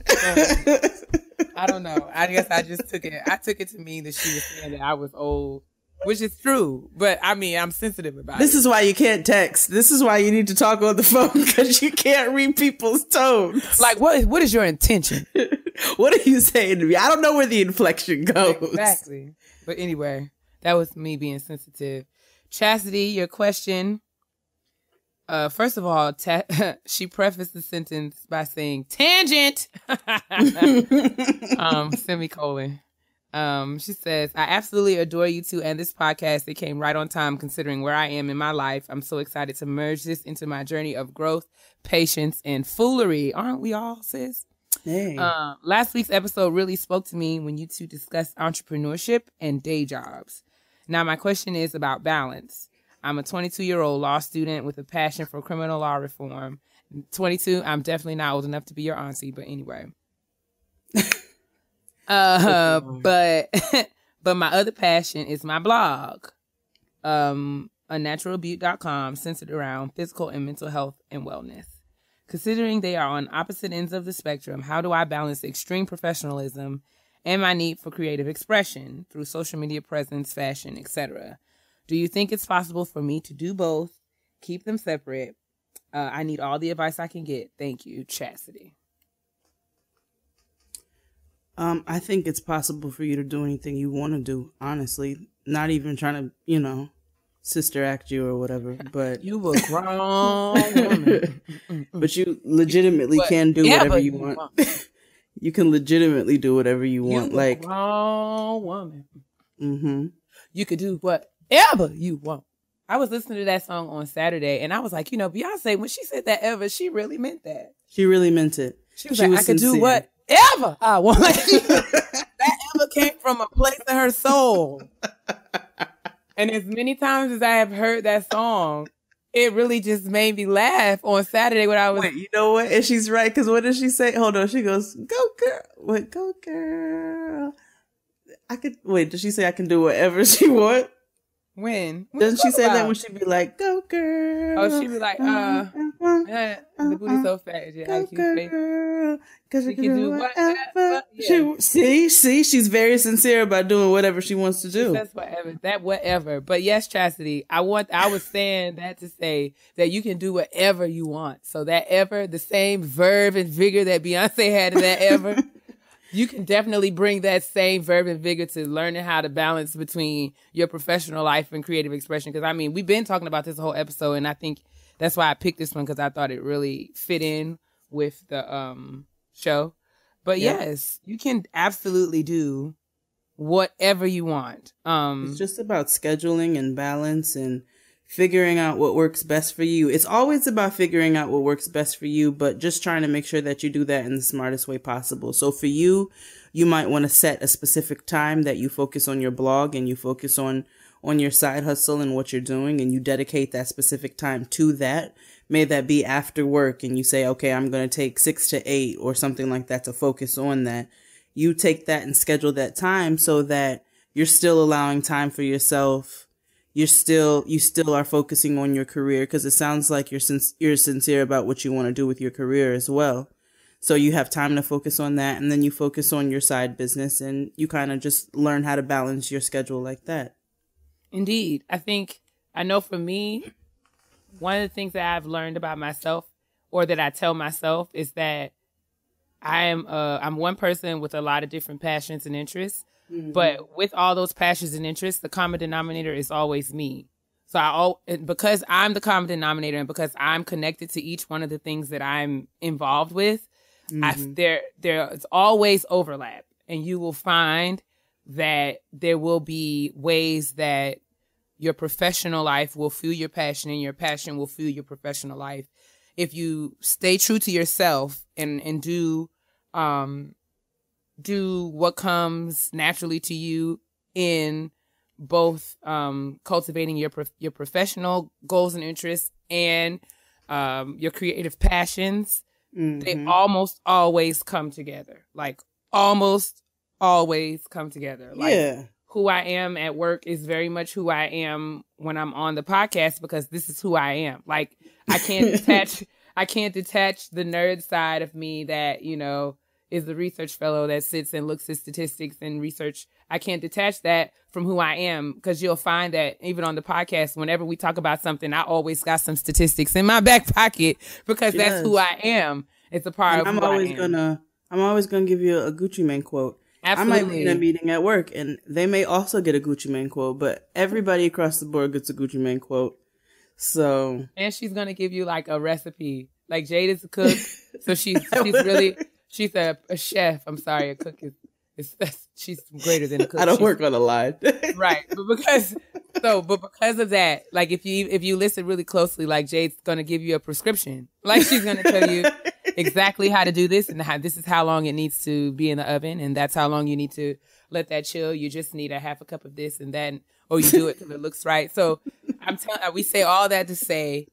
I don't know. I guess I just took it to mean that she was saying that I was old, which is true. But I mean, I'm sensitive about This is why you can't text. This is why you need to talk on the phone, because you can't read people's tones. Like, what is your intention? What are you saying to me? I don't know where the inflection goes. Exactly. But anyway, that was me being sensitive. Chastity, your question. First of all, she prefaced the sentence by saying tangent, semicolon. She says, I absolutely adore you two and this podcast. It came right on time considering where I am in my life. I'm so excited to merge this into my journey of growth, patience, and foolery. Aren't we all, sis? Hey. Last week's episode really spoke to me when you two discussed entrepreneurship and day jobs. Now, my question is about balance. I'm a 22-year-old law student with a passion for criminal law reform. 22, I'm definitely not old enough to be your auntie, but anyway. But my other passion is my blog, unnaturalbeauty.com, centered around physical and mental health and wellness. Considering they are on opposite ends of the spectrum, how do I balance extreme professionalism and my need for creative expression through social media presence, fashion, etc.? Do you think it's possible for me to do both? Keep them separate. I need all the advice I can get. Thank you, Chastity. I think it's possible for you to do anything you want to do, honestly. Not even trying to, sister act you or whatever. But you a grown woman. But you legitimately can do whatever you want. You can legitimately do whatever you want. You a grown woman. Mm-hmm. You could do whatever you want. I was listening to that song on Saturday, and I was like, Beyonce, when she said that ever, she really meant that. She really meant it. She was like, I could do whatever I want. That ever came from a place in her soul. And as many times as I have heard that song, it really just made me laugh on Saturday when I was... Wait, you know what? And she's right, because what does she say? Hold on, she goes, go girl. Wait, go girl. Does she say I can do whatever she want? When doesn't she say that when she be like, go girl? Oh, she be like, the booty so fat. Go girl. Because she can do whatever. Yeah. See, she's very sincere about doing whatever she wants to do. That's whatever. But yes, Chastity, I was saying that to say that you can do whatever you want. So that ever, the same verve and vigor that Beyonce had in that ever, you can definitely bring that same verve and vigor to learning how to balance between your professional life and creative expression. Because, we've been talking about this whole episode, and I think that's why I picked this one, because I thought it really fit in with the show. But yes, you can absolutely do whatever you want. It's just about scheduling and balance and figuring out what works best for you. It's always about figuring out what works best for you, but just trying to make sure that you do that in the smartest way possible. So for you, you might want to set a specific time that you focus on your blog and you focus on on your side hustle and what you're doing, and you dedicate that specific time to that. May that be after work and you say, okay, I'm going to take 6 to 8 or something like that to focus on that. You take that and schedule that time so that you're still allowing time for yourself. You still are focusing on your career, because it sounds like you're sincere about what you want to do with your career as well. So you have time to focus on that, and then you focus on your side business, and you kind of just learn how to balance your schedule like that. Indeed. I know for me, one of the things that I've learned about myself, or that I tell myself, is that I'm one person with a lot of different passions and interests. Mm-hmm. But with all those passions and interests, the common denominator is always me. So because I'm the common denominator, and because I'm connected to each one of the things that I'm involved with, mm-hmm. There's always overlap. And you will find that there will be ways that your professional life will fuel your passion, and your passion will fuel your professional life. If you stay true to yourself and do what comes naturally to you in both cultivating your professional goals and interests and your creative passions, mm-hmm. they almost always come together. Like almost always come together. Like, yeah. Who I am at work is very much who I am when I'm on the podcast, because this is who I am. Like I can't detach the nerd side of me that, is the research fellow that sits and looks at statistics and research. I can't detach that from who I am, because you'll find that even on the podcast, whenever we talk about something, I always got some statistics in my back pocket, because that's who I am. It's a part of who I am. I'm always gonna give you a Gucci Mane quote. Absolutely. I might be in a meeting at work and they may also get a Gucci Mane quote, but everybody across the board gets a Gucci Mane quote. So, and she's gonna give you like a recipe. Like Jade is a cook, so she's a chef. I'm sorry, a cook is she's greater than a cook. I don't work on the line, right? But because of that, like if you listen really closely, like Jade's gonna give you a prescription. Like she's gonna tell you exactly how to do this, and this is how long it needs to be in the oven, and that's how long you need to let that chill. You just need a half a cup of this and that, or you do it till it looks right. So we say all that to say,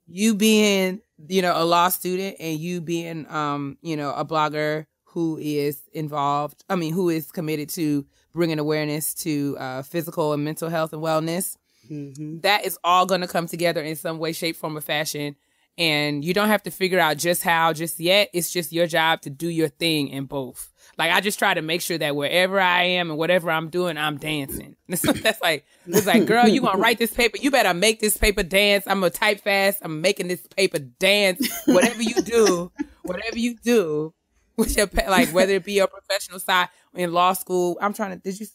you being, a law student, and you being, a blogger who is who is committed to bringing awareness to physical and mental health and wellness, mm-hmm. that is all going to come together in some way, shape, form, or fashion. And you don't have to figure out just how just yet. It's just your job to do your thing in both. Like, I just try to make sure that wherever I am and whatever I'm doing, I'm dancing. It's like, girl, you gonna write this paper? You better make this paper dance. I'm gonna type fast. I'm making this paper dance. Whatever you do with your, like, whether it be your professional side in law school.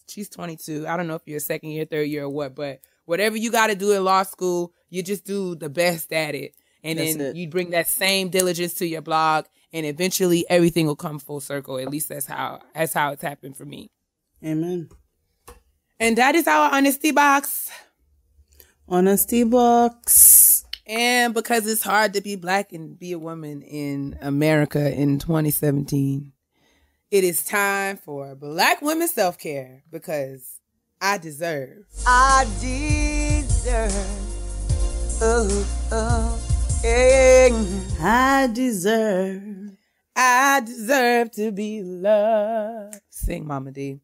She's 22. I don't know if you're a second year, third year or what, but whatever you got to do in law school, you just do the best at it. And then you bring that same diligence to your blog, and eventually everything will come full circle. At least that's how it's happened for me. Amen. And that is our honesty box. Honesty box. And because it's hard to be black and be a woman in America in 2017, it is time for Black Women Self-Care, because I deserve. I deserve. I deserve to be loved. Sing, Mama D.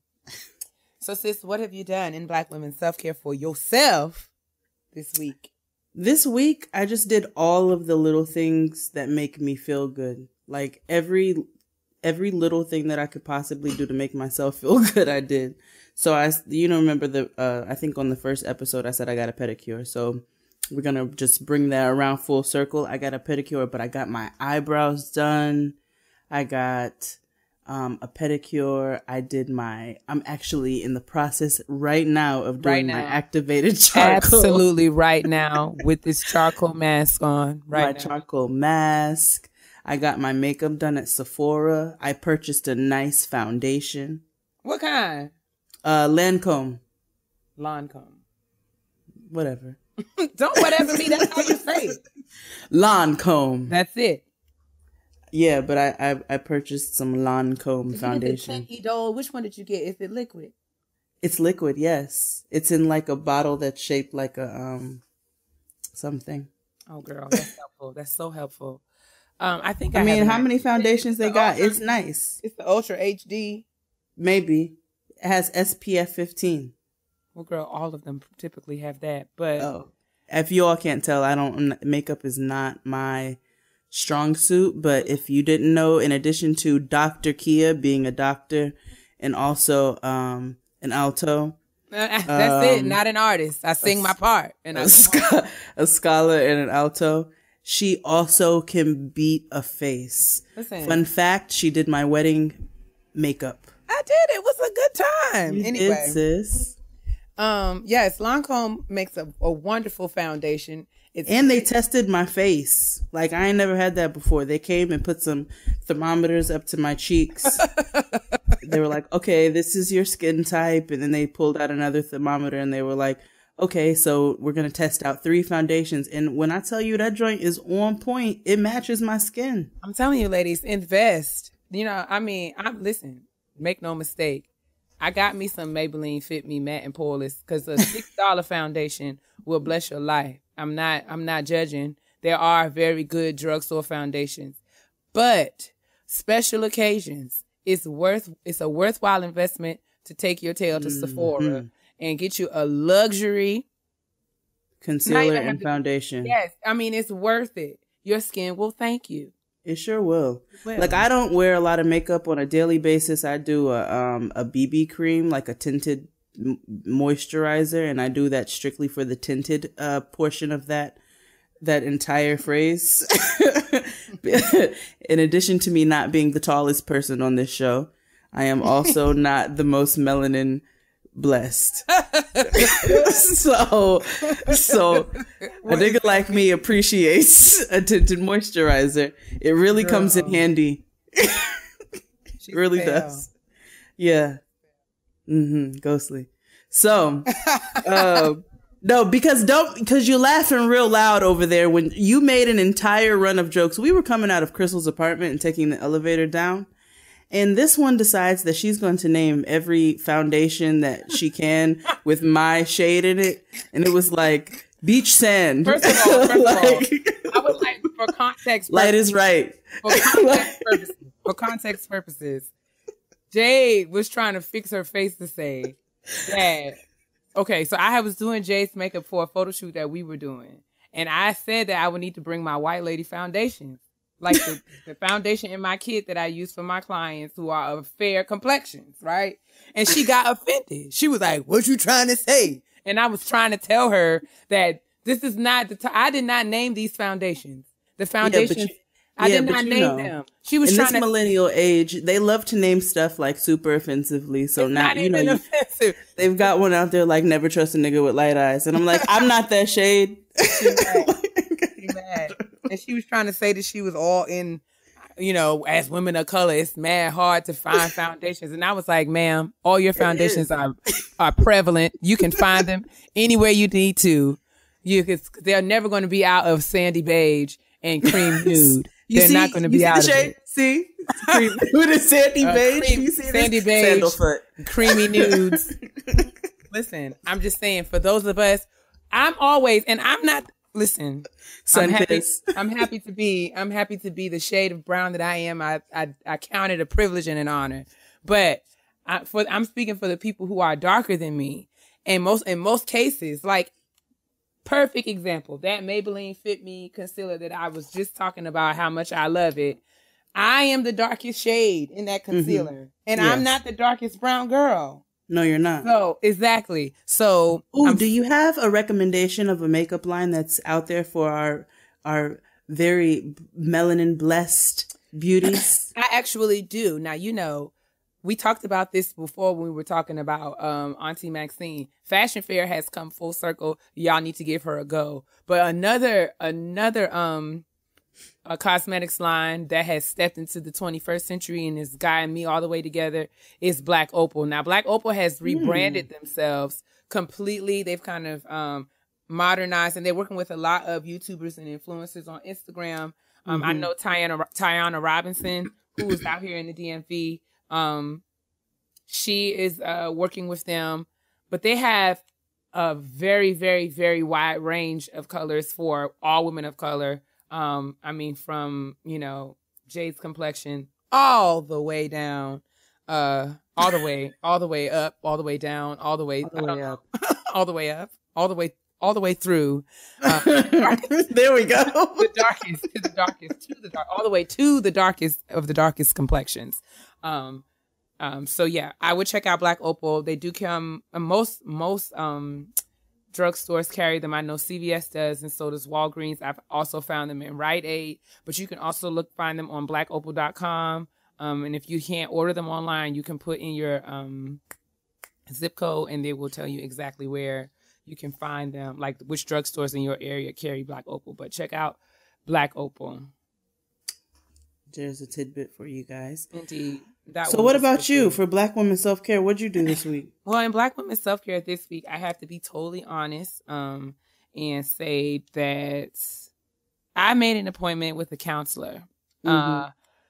So, sis, what have you done in Black Women Self-Care for yourself this week? This week, I just did all of the little things that make me feel good. Like every little thing that I could possibly do to make myself feel good, I did. So remember I think on the first episode, I said I got a pedicure. So we're going to just bring that around full circle. I got a pedicure, but I got my eyebrows done. I got a pedicure. I'm actually in the process right now of doing my activated charcoal. Absolutely right now with this charcoal mask on. My charcoal mask. I got my makeup done at Sephora. I purchased a nice foundation. What kind? Lancome. Whatever. Don't whatever me. That's how you say it. Lancome. That's it. Yeah, but I purchased some Lancome foundation. Which one did you get? Is it liquid? It's liquid, yes. It's in like a bottle that's shaped like a something. Oh, girl, that's helpful. That's so helpful. I think I I have mean, an how many idea. foundations they got? Ultra- It's nice. It's the Ultra HD. Maybe. It has SPF 15. Well, girl, all of them typically have that. But Oh. If you all can't tell, makeup is not my strong suit, but if you didn't know, in addition to Dr. Keia being a doctor and also an alto, that's it. Not an artist. I sing my part, and a scholar and an alto. She also can beat a face. Listen. Fun fact: she did my wedding makeup. I did. It was a good time. You Anyway, did, sis. yes, Lancome makes a wonderful foundation. And they tested my face. Like, I ain't never had that before. They came and put some thermometers up to my cheeks. They were like, okay, this is your skin type. And then they pulled out another thermometer and they were like, okay, so we're going to test out 3 foundations. And when I tell you that joint is on point, it matches my skin. I'm telling you, ladies, invest. You know, I mean, listen, make no mistake. I got me some Maybelline Fit Me Matte and Poreless because a $6 foundation will bless your life. I'm not judging. There are very good drugstore foundations, but special occasions, it's a worthwhile investment to take your tail to Sephora and get you a luxury concealer and foundation. Yes. I mean, it's worth it. Your skin will thank you. It sure will. Like, I don't wear a lot of makeup on a daily basis. I do a BB cream, like a tinted moisturizer, and I do that strictly for the tinted portion of that entire phrase. In addition to me not being the tallest person on this show, I am also not the most melanin blessed. so a nigga like me appreciates a tinted moisturizer. It really comes in handy. It really does. Yeah. Ghostly. So, no, because you're laughing real loud over there when you made an entire run of jokes. We were coming out of Crystal's apartment and taking the elevator down. And this one decides that she's going to name every foundation that she can with my shade in it. And it was like beach sand. First of all, I would like, for context purposes, light is right. For context purposes, Jade was trying to fix her face to say that, okay, so I was doing Jade's makeup for a photo shoot that we were doing. And I said that I would need to bring my white lady foundation. Like the foundation in my kit that I use for my clients who are of fair complexions, right? And she got offended. She was like, what you trying to say? And I was trying to tell her that this is not I did not name these foundations. The foundations, I did not name them. She was trying to. In this millennial age, they love to name stuff like super offensively. So now, offensive. They've got one out there like never trust a nigga with light eyes. And I'm like, I'm not that shade. She mad. And she was trying to say that she was all in, you know, as women of color, it's mad hard to find foundations. And I was like, ma'am, all your foundations are prevalent. You can find them anywhere you need to. They're never going to be out of sandy beige and cream nude. They're not going to be out of it. See? Cream nude and sandy beige. You see sandy beige, creamy nudes. Listen, I'm just saying, for those of us, listen, I'm happy to be the shade of brown that I am. I count it a privilege and an honor. But I'm speaking for the people who are darker than me. And in most cases, like, perfect example, that Maybelline Fit Me concealer that I was just talking about, how much I love it. I am the darkest shade in that concealer. And I'm not the darkest brown girl. No, you're not. So, exactly. So, do you have a recommendation of a makeup line that's out there for our very melanin blessed beauties? I actually do. Now, you know, we talked about this before when we were talking about Auntie Maxine. Fashion Fair has come full circle. Y'all need to give her a go. But another a cosmetics line that has stepped into the 21st century and is guiding me all the way together is Black Opal. Now, Black Opal has rebranded themselves completely. They've kind of modernized, and they're working with a lot of YouTubers and influencers on Instagram. I know Tiana Robinson, who is out here in the DMV. She is working with them, but they have a very, very, very wide range of colors for all women of color. I mean, from, you know, Jade's complexion all the way down, all the way up, all the way down, all the way up, all the way up, all the way through. There we go. The darkest to the darkest to the dark, all the way to the darkest of the darkest complexions. So yeah, I would check out Black Opal. They do come, most drugstores carry them. I know CVS does, and so does Walgreens. I've also found them in Rite Aid, but you can also find them on blackopal.com. And if you can't order them online, you can put in your zip code, and they will tell you exactly where you can find them, like which drugstores in your area carry Black Opal. But check out Black Opal. There's a tidbit for you guys. Indeed. So what about you for Black Women Self-Care? What'd you do this week? Well, in Black Women Self-Care this week, I have to be totally honest and say that I made an appointment with a counselor.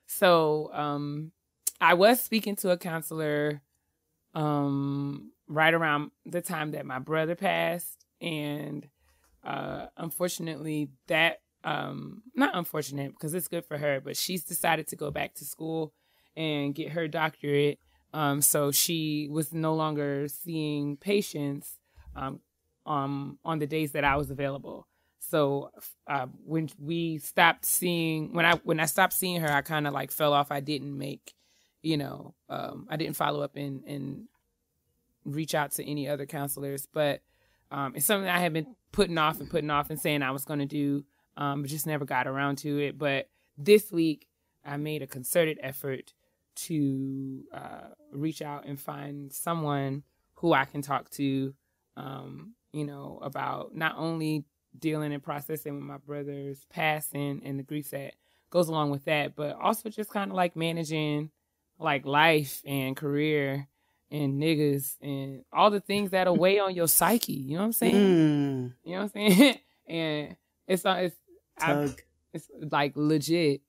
So I was speaking to a counselor right around the time that my brother passed. And unfortunately, that not unfortunate because it's good for her, but she's decided to go back to school and get her doctorate. So she was no longer seeing patients on the days that I was available. So when we stopped seeing, when I stopped seeing her, I kind of like fell off. I didn't make, I didn't follow up and reach out to any other counselors. But it's something I had been putting off and saying I was going to do, but just never got around to it. But this week I made a concerted effort to reach out and find someone who I can talk to, about not only dealing and processing with my brother's passing and the grief that goes along with that, but also just kind of like managing like life and career and niggas and all the things that weigh on your psyche. You know what I'm saying? You know what I'm saying? And it's like legit.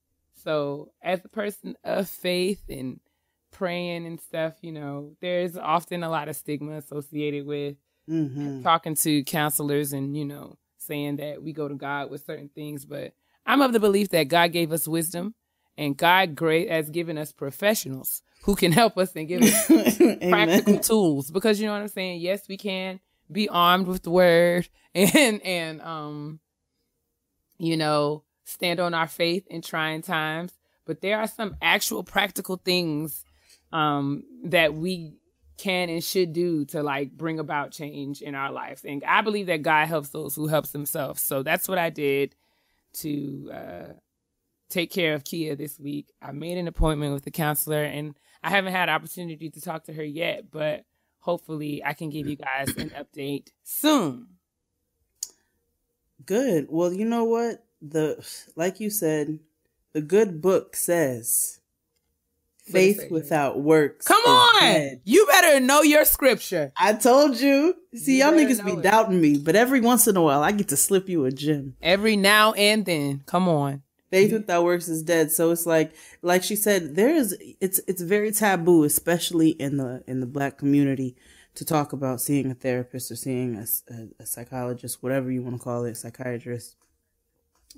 So as a person of faith and praying and stuff, there's often a lot of stigma associated with talking to counselors and, saying that we go to God with certain things. But I'm of the belief that God gave us wisdom and God has given us professionals who can help us and give us practical tools. Because you know what I'm saying? Yes, we can be armed with the word and stand on our faith in trying times. But there are some actual practical things that we can and should do to like bring about change in our lives. And I believe that God helps those who helps themselves. So that's what I did to take care of Keia this week. I made an appointment with the counselor and I haven't had an opportunity to talk to her yet, but hopefully I can give you guys an update soon. Good. Well, you know what? Like you said, the good book says, faith without works. Come on! Dead. You better know your scripture. I told you. See, y'all niggas be doubting me, but every once in a while, I get to slip you a gem. Every now and then. Come on. Faith without works is dead. So it's like she said, it's very taboo, especially in the Black community, to talk about seeing a therapist or seeing a psychologist, whatever you want to call it, psychiatrist.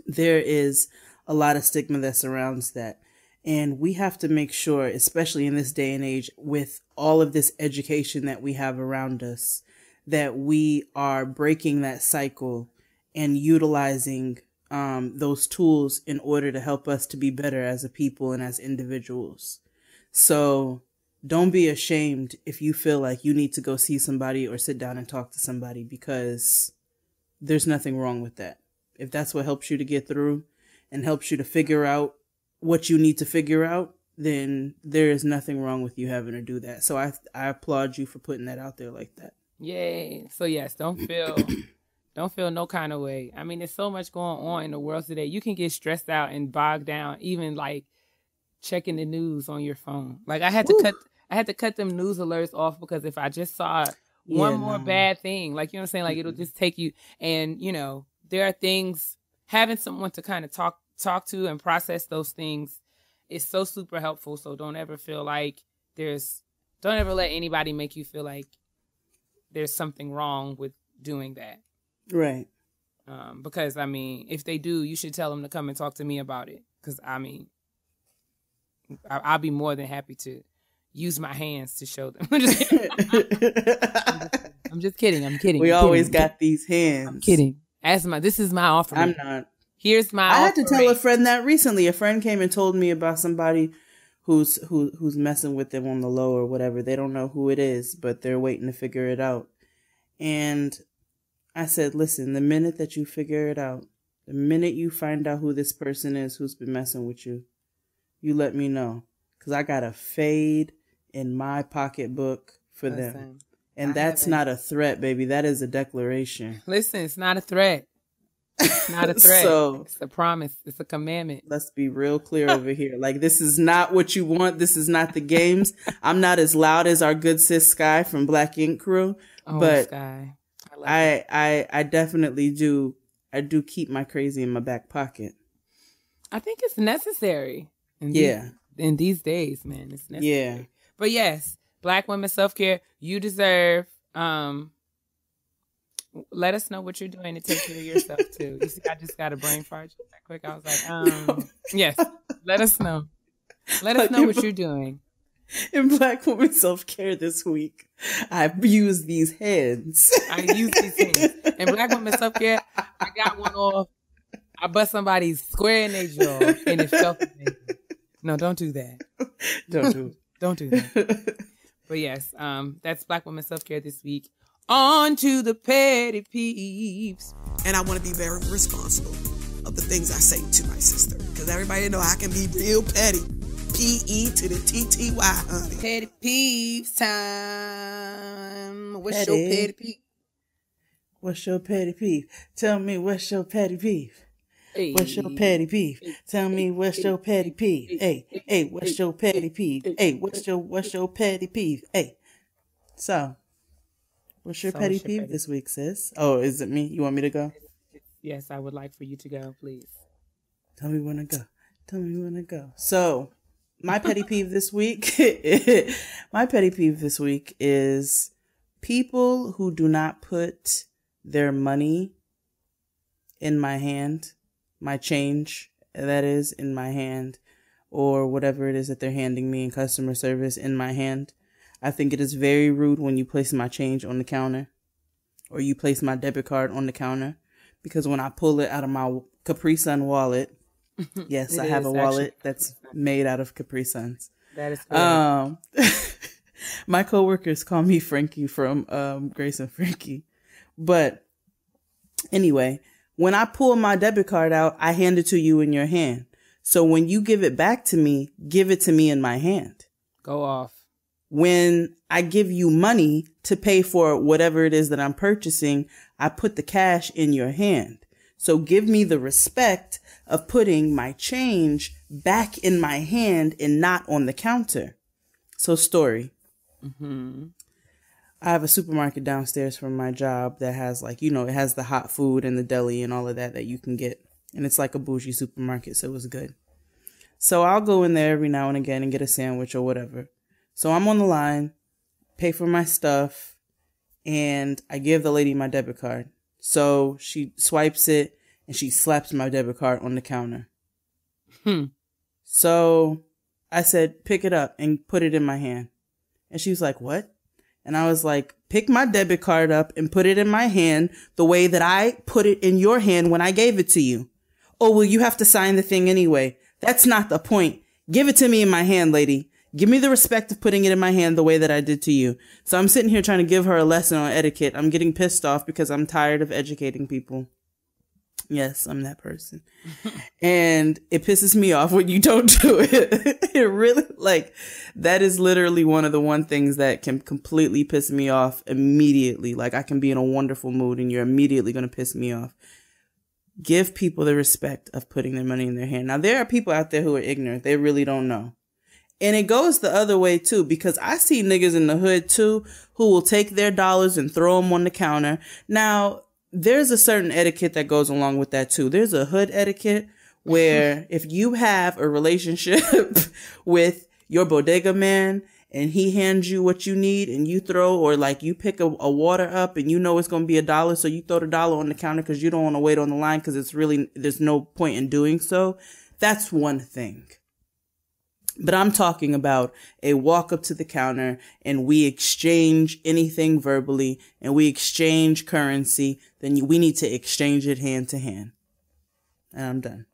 There is a lot of stigma that surrounds that. And we have to make sure, especially in this day and age, with all of this education that we have around us, that we are breaking that cycle and utilizing those tools in order to help us to be better as a people and as individuals. So don't be ashamed if you feel like you need to go see somebody or sit down and talk to somebody, because there's nothing wrong with that. If that's what helps you to get through and helps you to figure out what you need to figure out, then there is nothing wrong with you having to do that. So I applaud you for putting that out there like that. Yay. So yes, don't feel no kind of way. I mean, there's so much going on in the world today. You can get stressed out and bogged down, even like checking the news on your phone. Like I had to cut them news alerts off, because if I just saw one more bad thing, like, you know what I'm saying? Like it'll just take you, and there are things, having someone to kind of talk to and process those things is so super helpful. So don't ever feel like there's don't ever let anybody make you feel like there's something wrong with doing that. Right. Because, I mean, if they do, you should tell them to come and talk to me about it. Because, I mean, I'll be more than happy to use my hands to show them. I'm just kidding. We always got these hands. I'm kidding. This is my offering. I'm not. Here's my I had to tell a friend that recently. A friend came and told me about somebody who's messing with them on the low or whatever. They don't know who it is, but they're waiting to figure it out. And I said, listen, the minute that you figure it out, the minute you find out who this person is who's been messing with you, you let me know. Because I got a fade in my pocketbook for them. And that's not a threat, baby. That is a declaration. Listen, it's not a threat. It's not a threat. So, it's a promise. It's a commandment. Let's be real clear over here. Like, this is not what you want. This is not the games. I'm not as loud as our good sis Sky from Black Ink Crew. Oh, but Sky. I definitely do. I do keep my crazy in my back pocket. I think it's necessary. In these days, man, it's necessary. Yeah. But yes, Black women self-care, you deserve. Let us know what you're doing to take care of yourself too. You see, I just got a brain fart just that quick. I was like, yes, let us know. Let us know what you're doing. In Black women self-care this week, I've used these hands. In Black women self-care, I got one off. I bust somebody square in their jaw, and it felt amazing. No, don't do that. Don't do it. Don't do that. But yes, that's Black women self-care this week. On to the petty peeves. And I want to be very responsible of the things I say to my sister, because everybody know I can be real petty. P-E to the T-T-Y, honey. Petty peeves time. What's Petty. your petty peeve? What's your petty peeve? Tell me what's your petty peeve. Hey. What's your petty peeve? Tell me what's your petty peeve. Hey, what's your petty peeve? Hey, what's your petty peeve? Hey. So, what's your petty peeve this week, sis? Oh, is it me? You want me to go? Yes, I would like for you to go, please. Tell me when to go. Tell me when to go. So, my petty peeve this week, is people who do not put their money in my hand, my change, that is, in my hand, or whatever it is that they're handing me in customer service in my hand. I think it is very rude when you place my change on the counter or you place my debit card on the counter, because when I pull it out of my Capri Sun wallet, yes, I have a wallet that's made out of Capri Suns. That is correct. My coworkers call me Frankie from Grace and Frankie. But anyway, when I pull my debit card out, I hand it to you in your hand. So when you give it back to me, give it to me in my hand. Go off. When I give you money to pay for whatever it is that I'm purchasing, I put the cash in your hand. So give me the respect of putting my change back in my hand and not on the counter. So story. Mm-hmm. I have a supermarket downstairs from my job that has it has the hot food and the deli and all of that you can get. And it's like a bougie supermarket, so it was good. So I'll go in there every now and again and get a sandwich or whatever. So I'm on the line, pay for my stuff, and I give the lady my debit card. So she swipes it and she slaps my debit card on the counter. So I said, pick it up and put it in my hand. And she was like, what? And I was like, pick my debit card up and put it in my hand the way that I put it in your hand when I gave it to you. Oh, well, you have to sign the thing anyway. That's not the point. Give it to me in my hand, lady. Give me the respect of putting it in my hand the way that I did to you. So I'm sitting here trying to give her a lesson on etiquette. I'm getting pissed off because I'm tired of educating people. Yes, I'm that person. And it pisses me off when you don't do it. It really, that is literally one of the things that can completely piss me off immediately. Like, I can be in a wonderful mood and you're immediately going to piss me off. Give people the respect of putting their money in their hand. Now, there are people out there who are ignorant. They really don't know. And it goes the other way, too, because I see niggas in the hood, too, who will take their dollars and throw them on the counter. Now, there's a certain etiquette that goes along with that, too. There's a hood etiquette where if you have a relationship with your bodega man and he hands you what you need and you throw, or like you pick a water up and you know it's going to be $1, so you throw the dollar on the counter because you don't want to wait on the line because there's no point in doing so. That's one thing. But I'm talking about a walk up to the counter and we exchange anything verbally and we exchange currency. Then we need to exchange it hand to hand. And I'm done.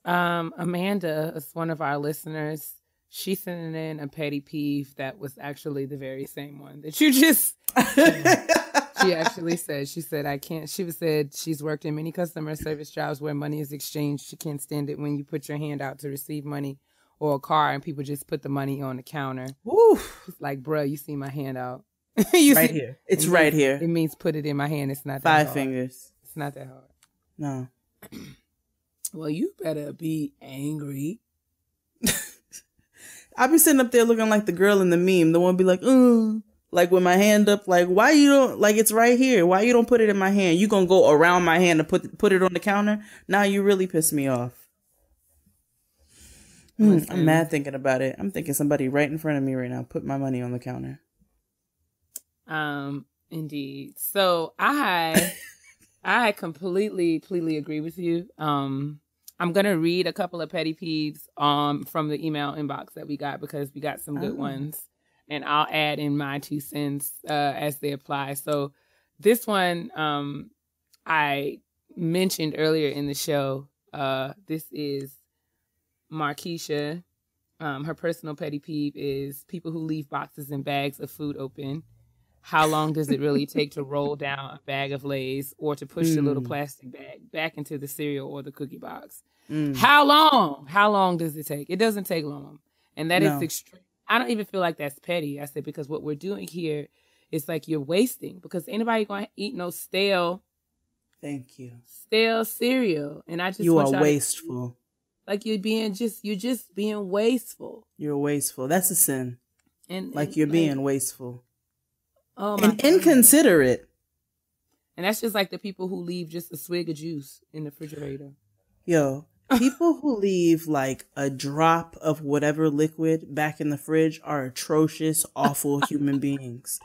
Amanda is one of our listeners. She sent in a petty peeve that was actually the very same one that you just. She actually said, she's worked in many customer service jobs where money is exchanged. She can't stand it when you put your hand out to receive money or a car and people just put the money on the counter. Woo. It's like, bruh, you see my hand out. Here. It's right here. It means put it in my hand. It's not that hard. 5 fingers. It's not that hard. No. Well, you better be angry. I'll be sitting up there looking like the girl in the meme. The one be like, like with my hand up, like, why you don't, like, it's right here. Why you don't put it in my hand? You gonna go around my hand to put it on the counter? Now you really piss me off. I'm mad thinking about it. I'm thinking somebody right in front of me right now put my money on the counter. Indeed. So I completely agree with you. I'm going to read a couple of petty peeves from the email inbox that we got because we got some good ones. And I'll add in my 2 cents as they apply. So this one I mentioned earlier in the show. This is Markeisha. Her personal petty peeve is people who leave boxes and bags of food open. How long does it really take to roll down a bag of Lay's or to push the little plastic bag back into the cereal or the cookie box? How long? How long does it take? It doesn't take long. And that is extreme. I don't even feel like that's petty. I said, because what we're doing here is like you're wasting, because anybody going to eat no stale. Thank you. Stale cereal. And I just you want are wasteful. Like you're just being wasteful. You're wasteful. That's a sin. And you're being wasteful. Oh my God. Inconsiderate. And that's just like the people who leave just a swig of juice in the refrigerator. Yo, people who leave like a drop of whatever liquid back in the fridge are atrocious, awful human beings.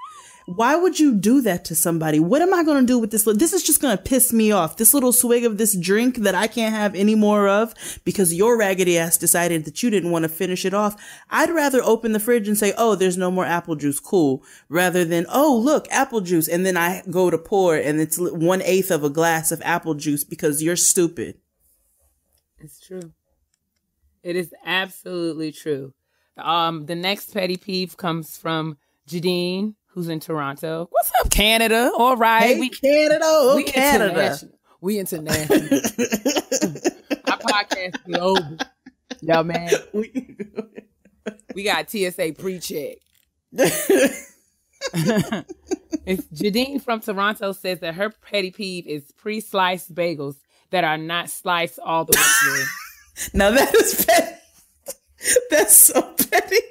Why would you do that to somebody? What am I going to do with this? This is just going to piss me off. This little swig of this drink that I can't have any more of because your raggedy ass decided that you didn't want to finish it off. I'd rather open the fridge and say, oh, there's no more apple juice. Cool. Rather than, oh, look, apple juice. And then I go to pour and it's 1/8 of a glass of apple juice because you're stupid. It's true. It is absolutely true. The next petty peeve comes from Jadine, who's in Toronto. What's up, Canada? All right. Hey, Canada. We Canada. We international. Our podcast is global. Yo, man. We got TSA pre-check. It's Jadine from Toronto says that her petty peeve is pre-sliced bagels that are not sliced all the way through. Now that is petty. That's so petty.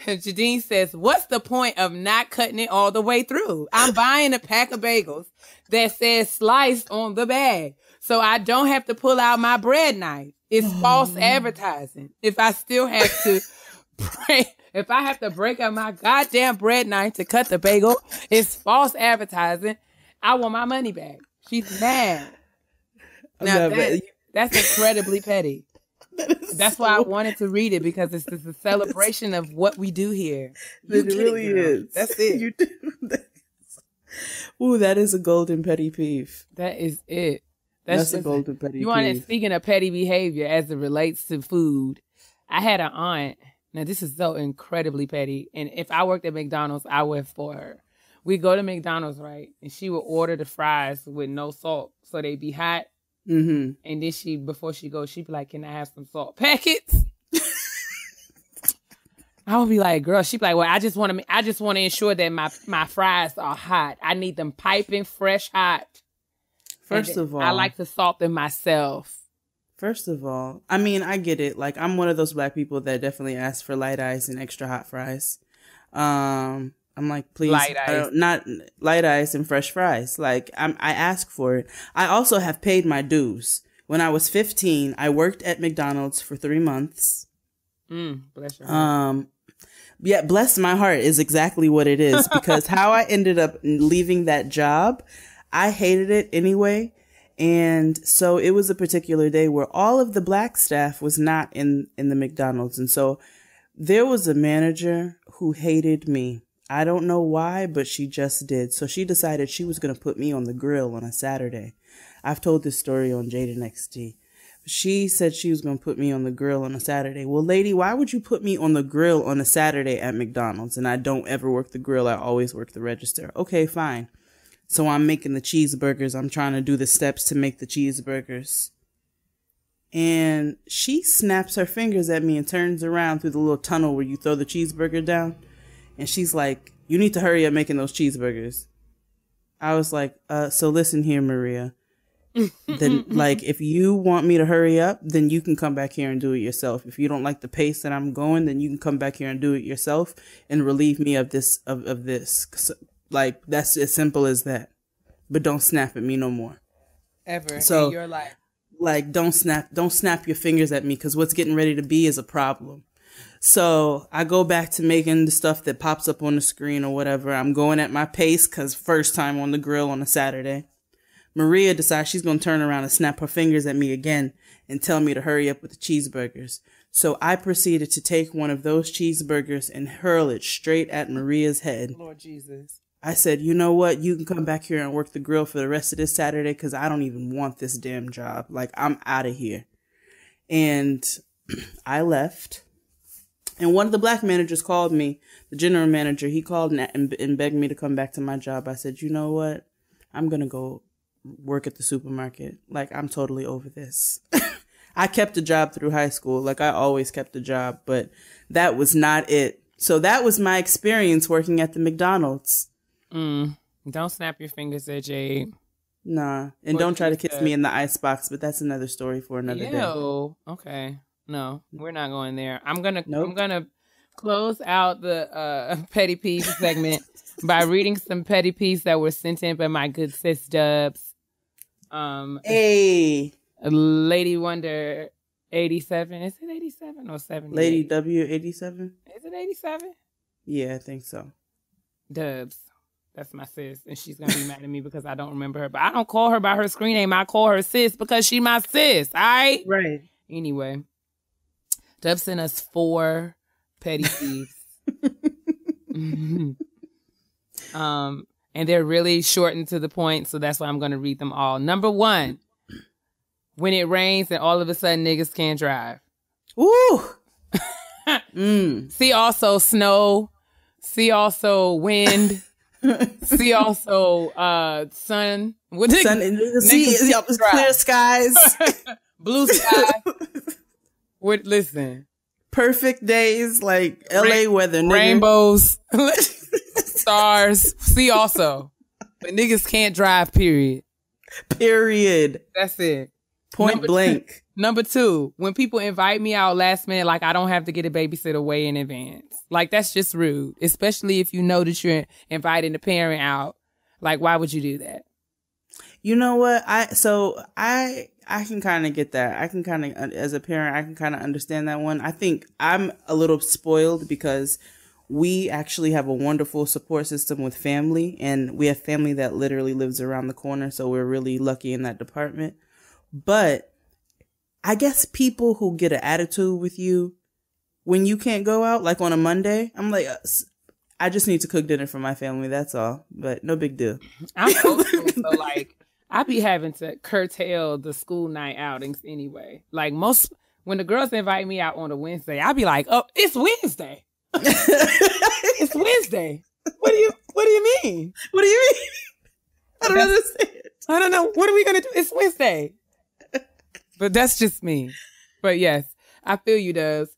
Jadine says, what's the point of not cutting it all the way through? I'm buying a pack of bagels that says sliced on the bag, so I don't have to pull out my bread knife. It's false advertising. If I still have to if I have to break out my goddamn bread knife to cut the bagel, it's false advertising. I want my money back. She's mad. Now that's incredibly petty. That's why I wanted to read it, because it's just a celebration of what we do here. It really is. That's it. You do. Ooh, that is a golden petty peeve. That is it. That's a golden petty peeve. You want to, speaking of petty behavior as it relates to food, I had an aunt. Now, this is so incredibly petty. And if I worked at McDonald's, I would for her. We go to McDonald's, right? And she would order the fries with no salt, so they'd be hot. Mm-hmm. And then before she goes, she'd be like, can I have some salt packets? I would be like, girl, she'd be like, well, I just want to ensure that my fries are hot. I need them piping fresh hot. First of all, I like to salt them myself. First of all, I mean, I get it. Like, I'm one of those black people that definitely ask for light ice and extra hot fries. I'm like, please, not light ice and fresh fries. Like, I ask for it. I also have paid my dues. When I was 15, I worked at McDonald's for 3 months. Bless your heart. Yeah, bless my heart is exactly what it is, because how I ended up leaving that job, I hated it anyway. And so it was a particular day where all of the black staff was not in the McDonald's. And so there was a manager who hated me. I don't know why, but she just did. So she decided she was going to put me on the grill on a Saturday. I've told this story on Jade and Keia. She said she was going to put me on the grill on a Saturday. Well, lady, why would you put me on the grill on a Saturday at McDonald's? And I don't ever work the grill. I always work the register. Okay, fine. So I'm making the cheeseburgers. I'm trying to do the steps to make the cheeseburgers. And she snaps her fingers at me and turns around through the little tunnel where you throw the cheeseburger down. And she's like, you need to hurry up making those cheeseburgers. I was like, so listen here, Maria. Then, like, if you want me to hurry up, then you can come back here and do it yourself. If you don't like the pace that I'm going, then you can come back here and do it yourself and relieve me of this, of this. Like, that's as simple as that. But don't snap at me no more. Ever so, in your life. Like, don't snap your fingers at me, because what's getting ready to be is a problem. So I go back to making the stuff that pops up on the screen or whatever. I'm going at my pace, because first time on the grill on a Saturday. Maria decides she's going to turn around and snap her fingers at me again and tell me to hurry up with the cheeseburgers. So I proceeded to take one of those cheeseburgers and hurl it straight at Maria's head. Lord Jesus. I said, you know what? You can come back here and work the grill for the rest of this Saturday, because I don't even want this damn job. Like, I'm out of here. And I left. And one of the black managers called me, the general manager. He called and begged me to come back to my job. I said, you know what? I'm going to go work at the supermarket. Like, I'm totally over this. I kept a job through high school. Like, I always kept a job, but that was not it. So that was my experience working at the McDonald's. Don't snap your fingers at Jade. Nah. And don't try to kiss me in the icebox, but that's another story for another day. Okay. No, we're not going there. I'm gonna close out the petty peeve segment by reading some petty peeves that were sent in by my good sis Dubs. Hey. Lady Wonder 87. Is it 87 or 70? Lady W 87? Is it 87? Yeah, I think so. Dubs. That's my sis. And she's going to be mad at me because I don't remember her. But I don't call her by her screen name. I call her sis because she my sis. All right? Right. Anyway. Dubs sent us 4 petty peeves. And they're really short and to the point, so that's why I'm going to read them all. Number 1, when it rains and all of a sudden niggas can't drive. Ooh. See also snow. See also wind. See also sun. What sun and see clear skies. Blue sky. Listen. Perfect days like LA weather. Nigga. Rainbows. Stars. See also. But niggas can't drive, period. Period. That's it. Point blank. Number 2, when people invite me out last minute, like I don't have to get a babysitter way in advance. Like that's just rude, especially if you know that you're inviting a parent out. Like, why would you do that? You know what? I can kind of get that. I can kind of, as a parent, I can kind of understand that one. I think I'm a little spoiled because we actually have a wonderful support system with family, and we have family that literally lives around the corner. So we're really lucky in that department. But I guess people who get an attitude with you when you can't go out, like on a Monday, I'm like, I just need to cook dinner for my family. That's all. But no big deal. I'm old school, so like I be having to curtail the school night outings anyway. Like when the girls invite me out on a Wednesday, I be like, oh, it's Wednesday. It's Wednesday. What do you mean? What do you mean? I don't understand. I don't know. What are we gonna do? It's Wednesday. But that's just me. But yes, I feel you, Dubs.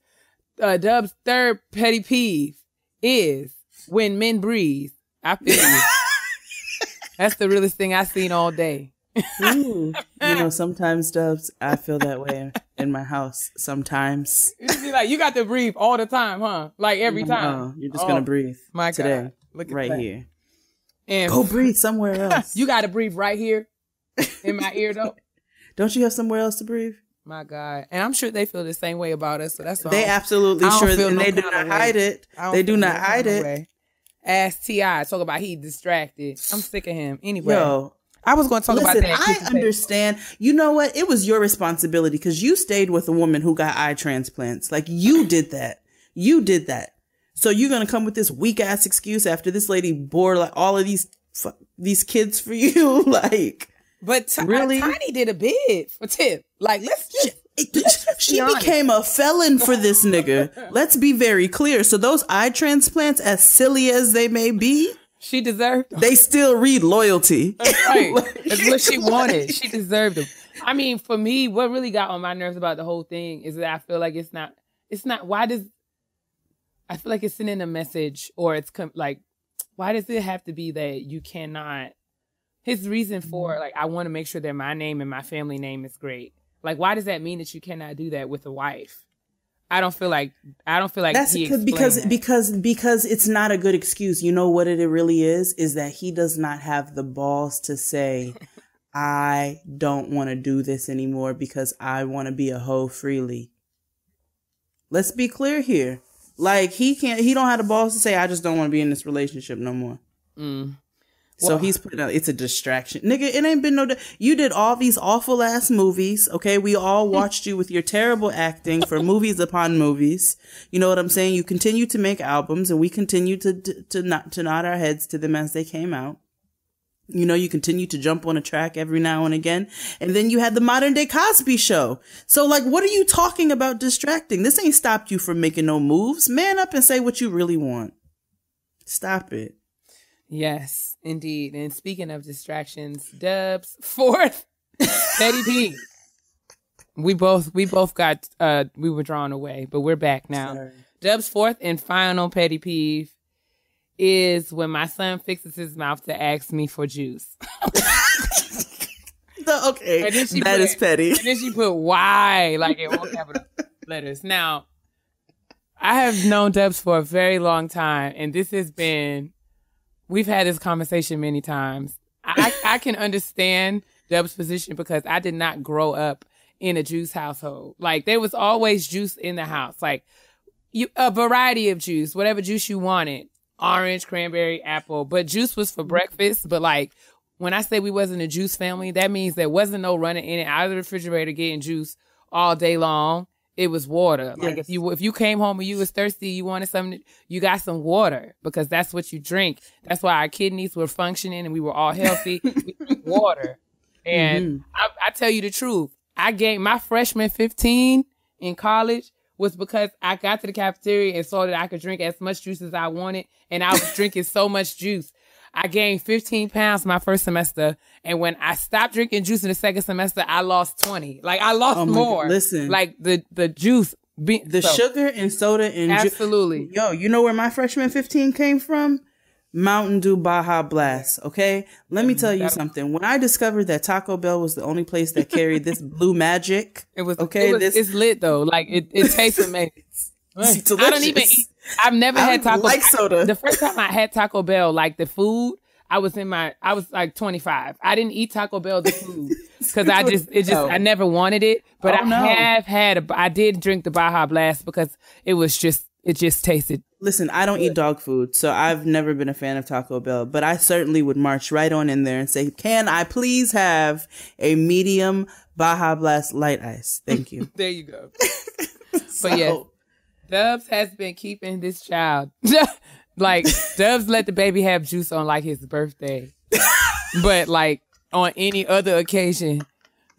Dub's third petty peeve is when men breathe. I feel you. That's the realest thing I've seen all day. Ooh. You know, sometimes, Dubs, I feel that way in my house. Sometimes. You be like, you got to breathe all the time, huh? Like every time. You're just going to breathe my today. God. Look at right that. here. And go breathe somewhere else. You got to breathe right here in my ear, though. Don't you have somewhere else to breathe? My God. And I'm sure they feel the same way about us. So that's all. They absolutely sure. And they do not hide it. They do not hide it. Ask T.I. Talk about he distracted. I'm sick of him. Anyway. Yo. I was going to talk about that. I understand. You know what? It was your responsibility because you stayed with a woman who got eye transplants. Like, you did that. You did that. So you're going to come with this weak ass excuse after this lady bore like all of these kids for you? Like, but really? Tiny did a bid for Tip. Like, she became a felon for this nigga. Let's be very clear. So those eye transplants, as silly as they may be, she deserved them. They still read loyalty. That's right. That's what she wanted. She deserved them. I mean, for me, what really got on my nerves about the whole thing is that I feel like it's not, I feel like it's sending a message or it's like, why does it have to be that you cannot, his reason for like, I want to make sure that my name and my family name is great. Like, why does that mean that you cannot do that with a wife? I don't feel like that's because it's not a good excuse. You know what it really is that he does not have the balls to say, I don't want to do this anymore because I want to be a hoe freely. Let's be clear here. Like, he don't have the balls to say, I just don't want to be in this relationship no more. So he's putting out, it's a distraction. Nigga, it ain't been you did all these awful ass movies, okay? We all watched you with your terrible acting for movies upon movies. You know what I'm saying? You continue to make albums and we continue to nod our heads to them as they came out. You know, you continue to jump on a track every now and again. And then you had the modern day Cosby Show. So like, what are you talking about distracting? This ain't stopped you from making no moves. Man up and say what you really want. Stop it. Yes, indeed. And speaking of distractions, Dub's fourth Petty P. We both got we were drawn away, but we're back now. Sorry. Dub's fourth and final petty peeve is when my son fixes his mouth to ask me for juice. Okay, that is petty. And then she put "why" like in all capital letters. Now, I have known Dubs for a very long time, and this has been. We've had this conversation many times. I can understand Dub's position because I did not grow up in a juice household. Like, there was always juice in the house. Like, a variety of juice, whatever juice you wanted. Orange, cranberry, apple. But juice was for breakfast. But, like, when I say we wasn't a juice family, that means there wasn't no running in and out of the refrigerator getting juice all day long. It was water. Yes. Like, if you came home and you was thirsty, you wanted something, you got some water because that's what you drink. That's why our kidneys were functioning and we were all healthy. We drink water. And I tell you the truth. I gained my freshman 15 in college was because I got to the cafeteria and saw that I could drink as much juice as I wanted. And I was drinking so much juice. I gained 15 pounds my first semester. And when I stopped drinking juice in the second semester, I lost 20. Like, I lost more. God. Listen. Like, the juice. Sugar and soda and absolutely. Yo, you know where my freshman 15 came from? Mountain Dew Baja Blast, okay? Let me tell you something. When I discovered that Taco Bell was the only place that carried this blue magic. It's lit, though. Like, it tastes amazing. I don't even eat. I've never had Taco Bell. Like soda. The first time I had Taco Bell, like the food, I was like 25. I didn't eat Taco Bell, the food, because I never wanted it. But I did drink the Baja Blast because it just tasted. Listen, I don't eat dog food, so I've never been a fan of Taco Bell, but I certainly would march right on in there and say, can I please have a medium Baja Blast light ice? Thank you. There you go. But yes. Dubs has been keeping this child. Like, Dubs let the baby have juice on, like, his birthday. But, like, on any other occasion,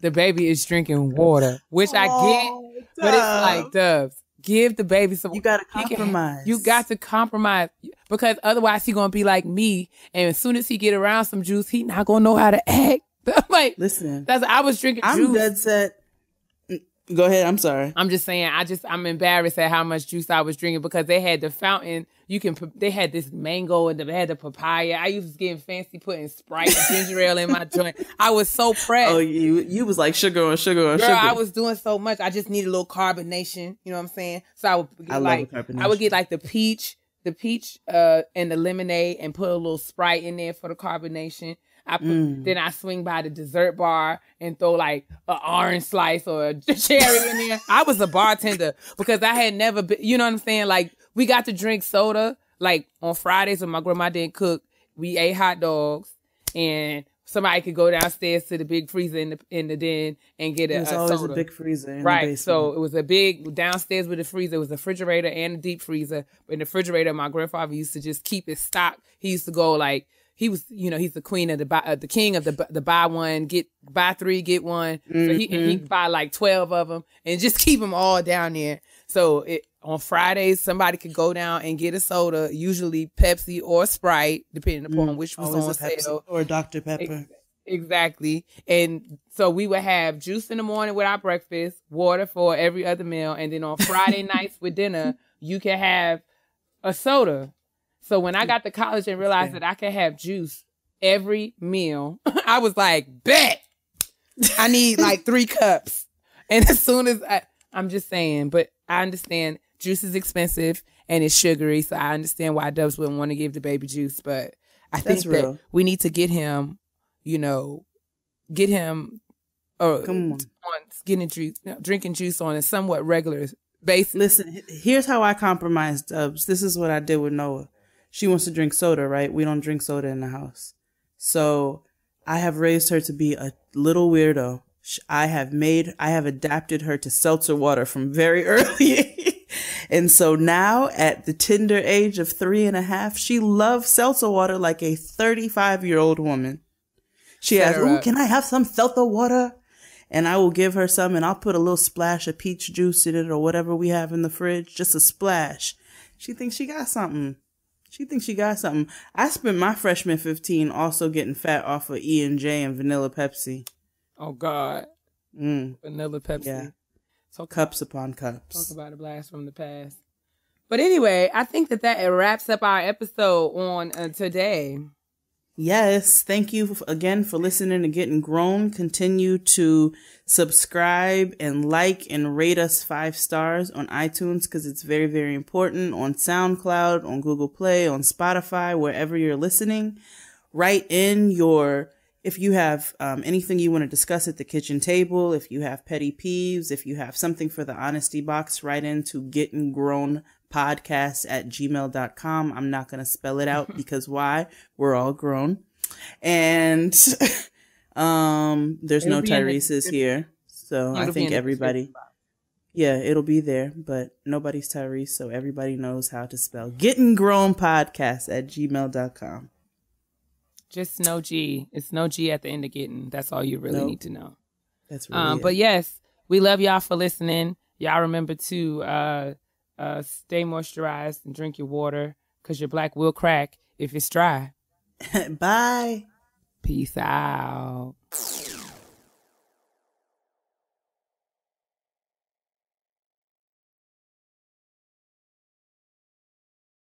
the baby is drinking water, which I get. But it's like, Dubs, give the baby some. You got to compromise. You got to compromise. Because otherwise, he going to be like me. And as soon as he get around some juice, he not going to know how to act. Like, listen. I was drinking juice. I'm dead set. Go ahead. I'm sorry. I'm just saying, I'm embarrassed at how much juice I was drinking because they had the fountain. They had this mango and they had the papaya. I was getting fancy putting Sprite and ginger ale in my joint. I was so pressed. Oh, you was like sugar on sugar on sugar. Girl, I was doing so much. I just needed a little carbonation. You know what I'm saying? So I would get like the peach and the lemonade and put a little Sprite in there for the carbonation. Then I swing by the dessert bar and throw like an orange slice or a cherry in there. I was a bartender because I had never been, you know what I'm saying? Like, we got to drink soda. Like, on Fridays when my grandma didn't cook, we ate hot dogs, and somebody could go downstairs to the big freezer in the den and get a soda. There's always a big freezer in the right. basement. So it was a big downstairs with a freezer. It was a refrigerator and a deep freezer. But in the refrigerator, my grandfather used to just keep it stocked. He used to go like, he was, you know, he's the queen of the king of the buy 3 get 1. So he'd buy like 12 of them and just keep them all down there. So on Fridays, somebody could go down and get a soda, usually Pepsi or Sprite, depending upon which was on sale. Or Dr. Pepper. Exactly. And so we would have juice in the morning with our breakfast, water for every other meal. And then on Friday nights with dinner, you can have a soda. So when I got to college and realized that I could have juice every meal, I was like, bet, I need like 3 cups. And as soon as I'm just saying, but I understand juice is expensive and it's sugary. So I understand why Dubs wouldn't want to give the baby juice. But I think that we need to get him, come on, drinking juice on a somewhat regular basis. Listen, here's how I compromised Dubs. This is what I did with Noah. She wants to drink soda, right? We don't drink soda in the house. So I have raised her to be a little weirdo. I have adapted her to seltzer water from very early. And so now at the tender age of 3.5, she loves seltzer water like a 35-year-old woman. She asks, "Ooh, can I have some seltzer water?" And I will give her some, and I'll put a little splash of peach juice in it or whatever we have in the fridge, just a splash. She thinks she got something. I spent my freshman 15 also getting fat off of E&J and vanilla Pepsi. Oh, God. Vanilla Pepsi. Yeah. Cups upon cups. Talk about a blast from the past. But anyway, I think that wraps up our episode on today. Yes. Thank you again for listening to Getting Grown. Continue to subscribe and like and rate us 5 stars on iTunes because it's very, very important. On SoundCloud, on Google Play, on Spotify, wherever you're listening. Write in if you have anything you want to discuss at the kitchen table, if you have petty peeves, if you have something for the honesty box, write into gettinggrownpodcast@gmail.com. I'm not going to spell it out because why? We're all grown. And there's no Tyrese's here. So I think everybody, it'll be there, but nobody's Tyrese. So everybody knows how to spell gettinggrownpodcast@gmail.com. Just no G. It's no G at the end of Gettin. That's all you really need to know. That's really But yes, we love y'all for listening. Y'all remember to stay moisturized and drink your water because your black will crack if it's dry. Bye. Peace out.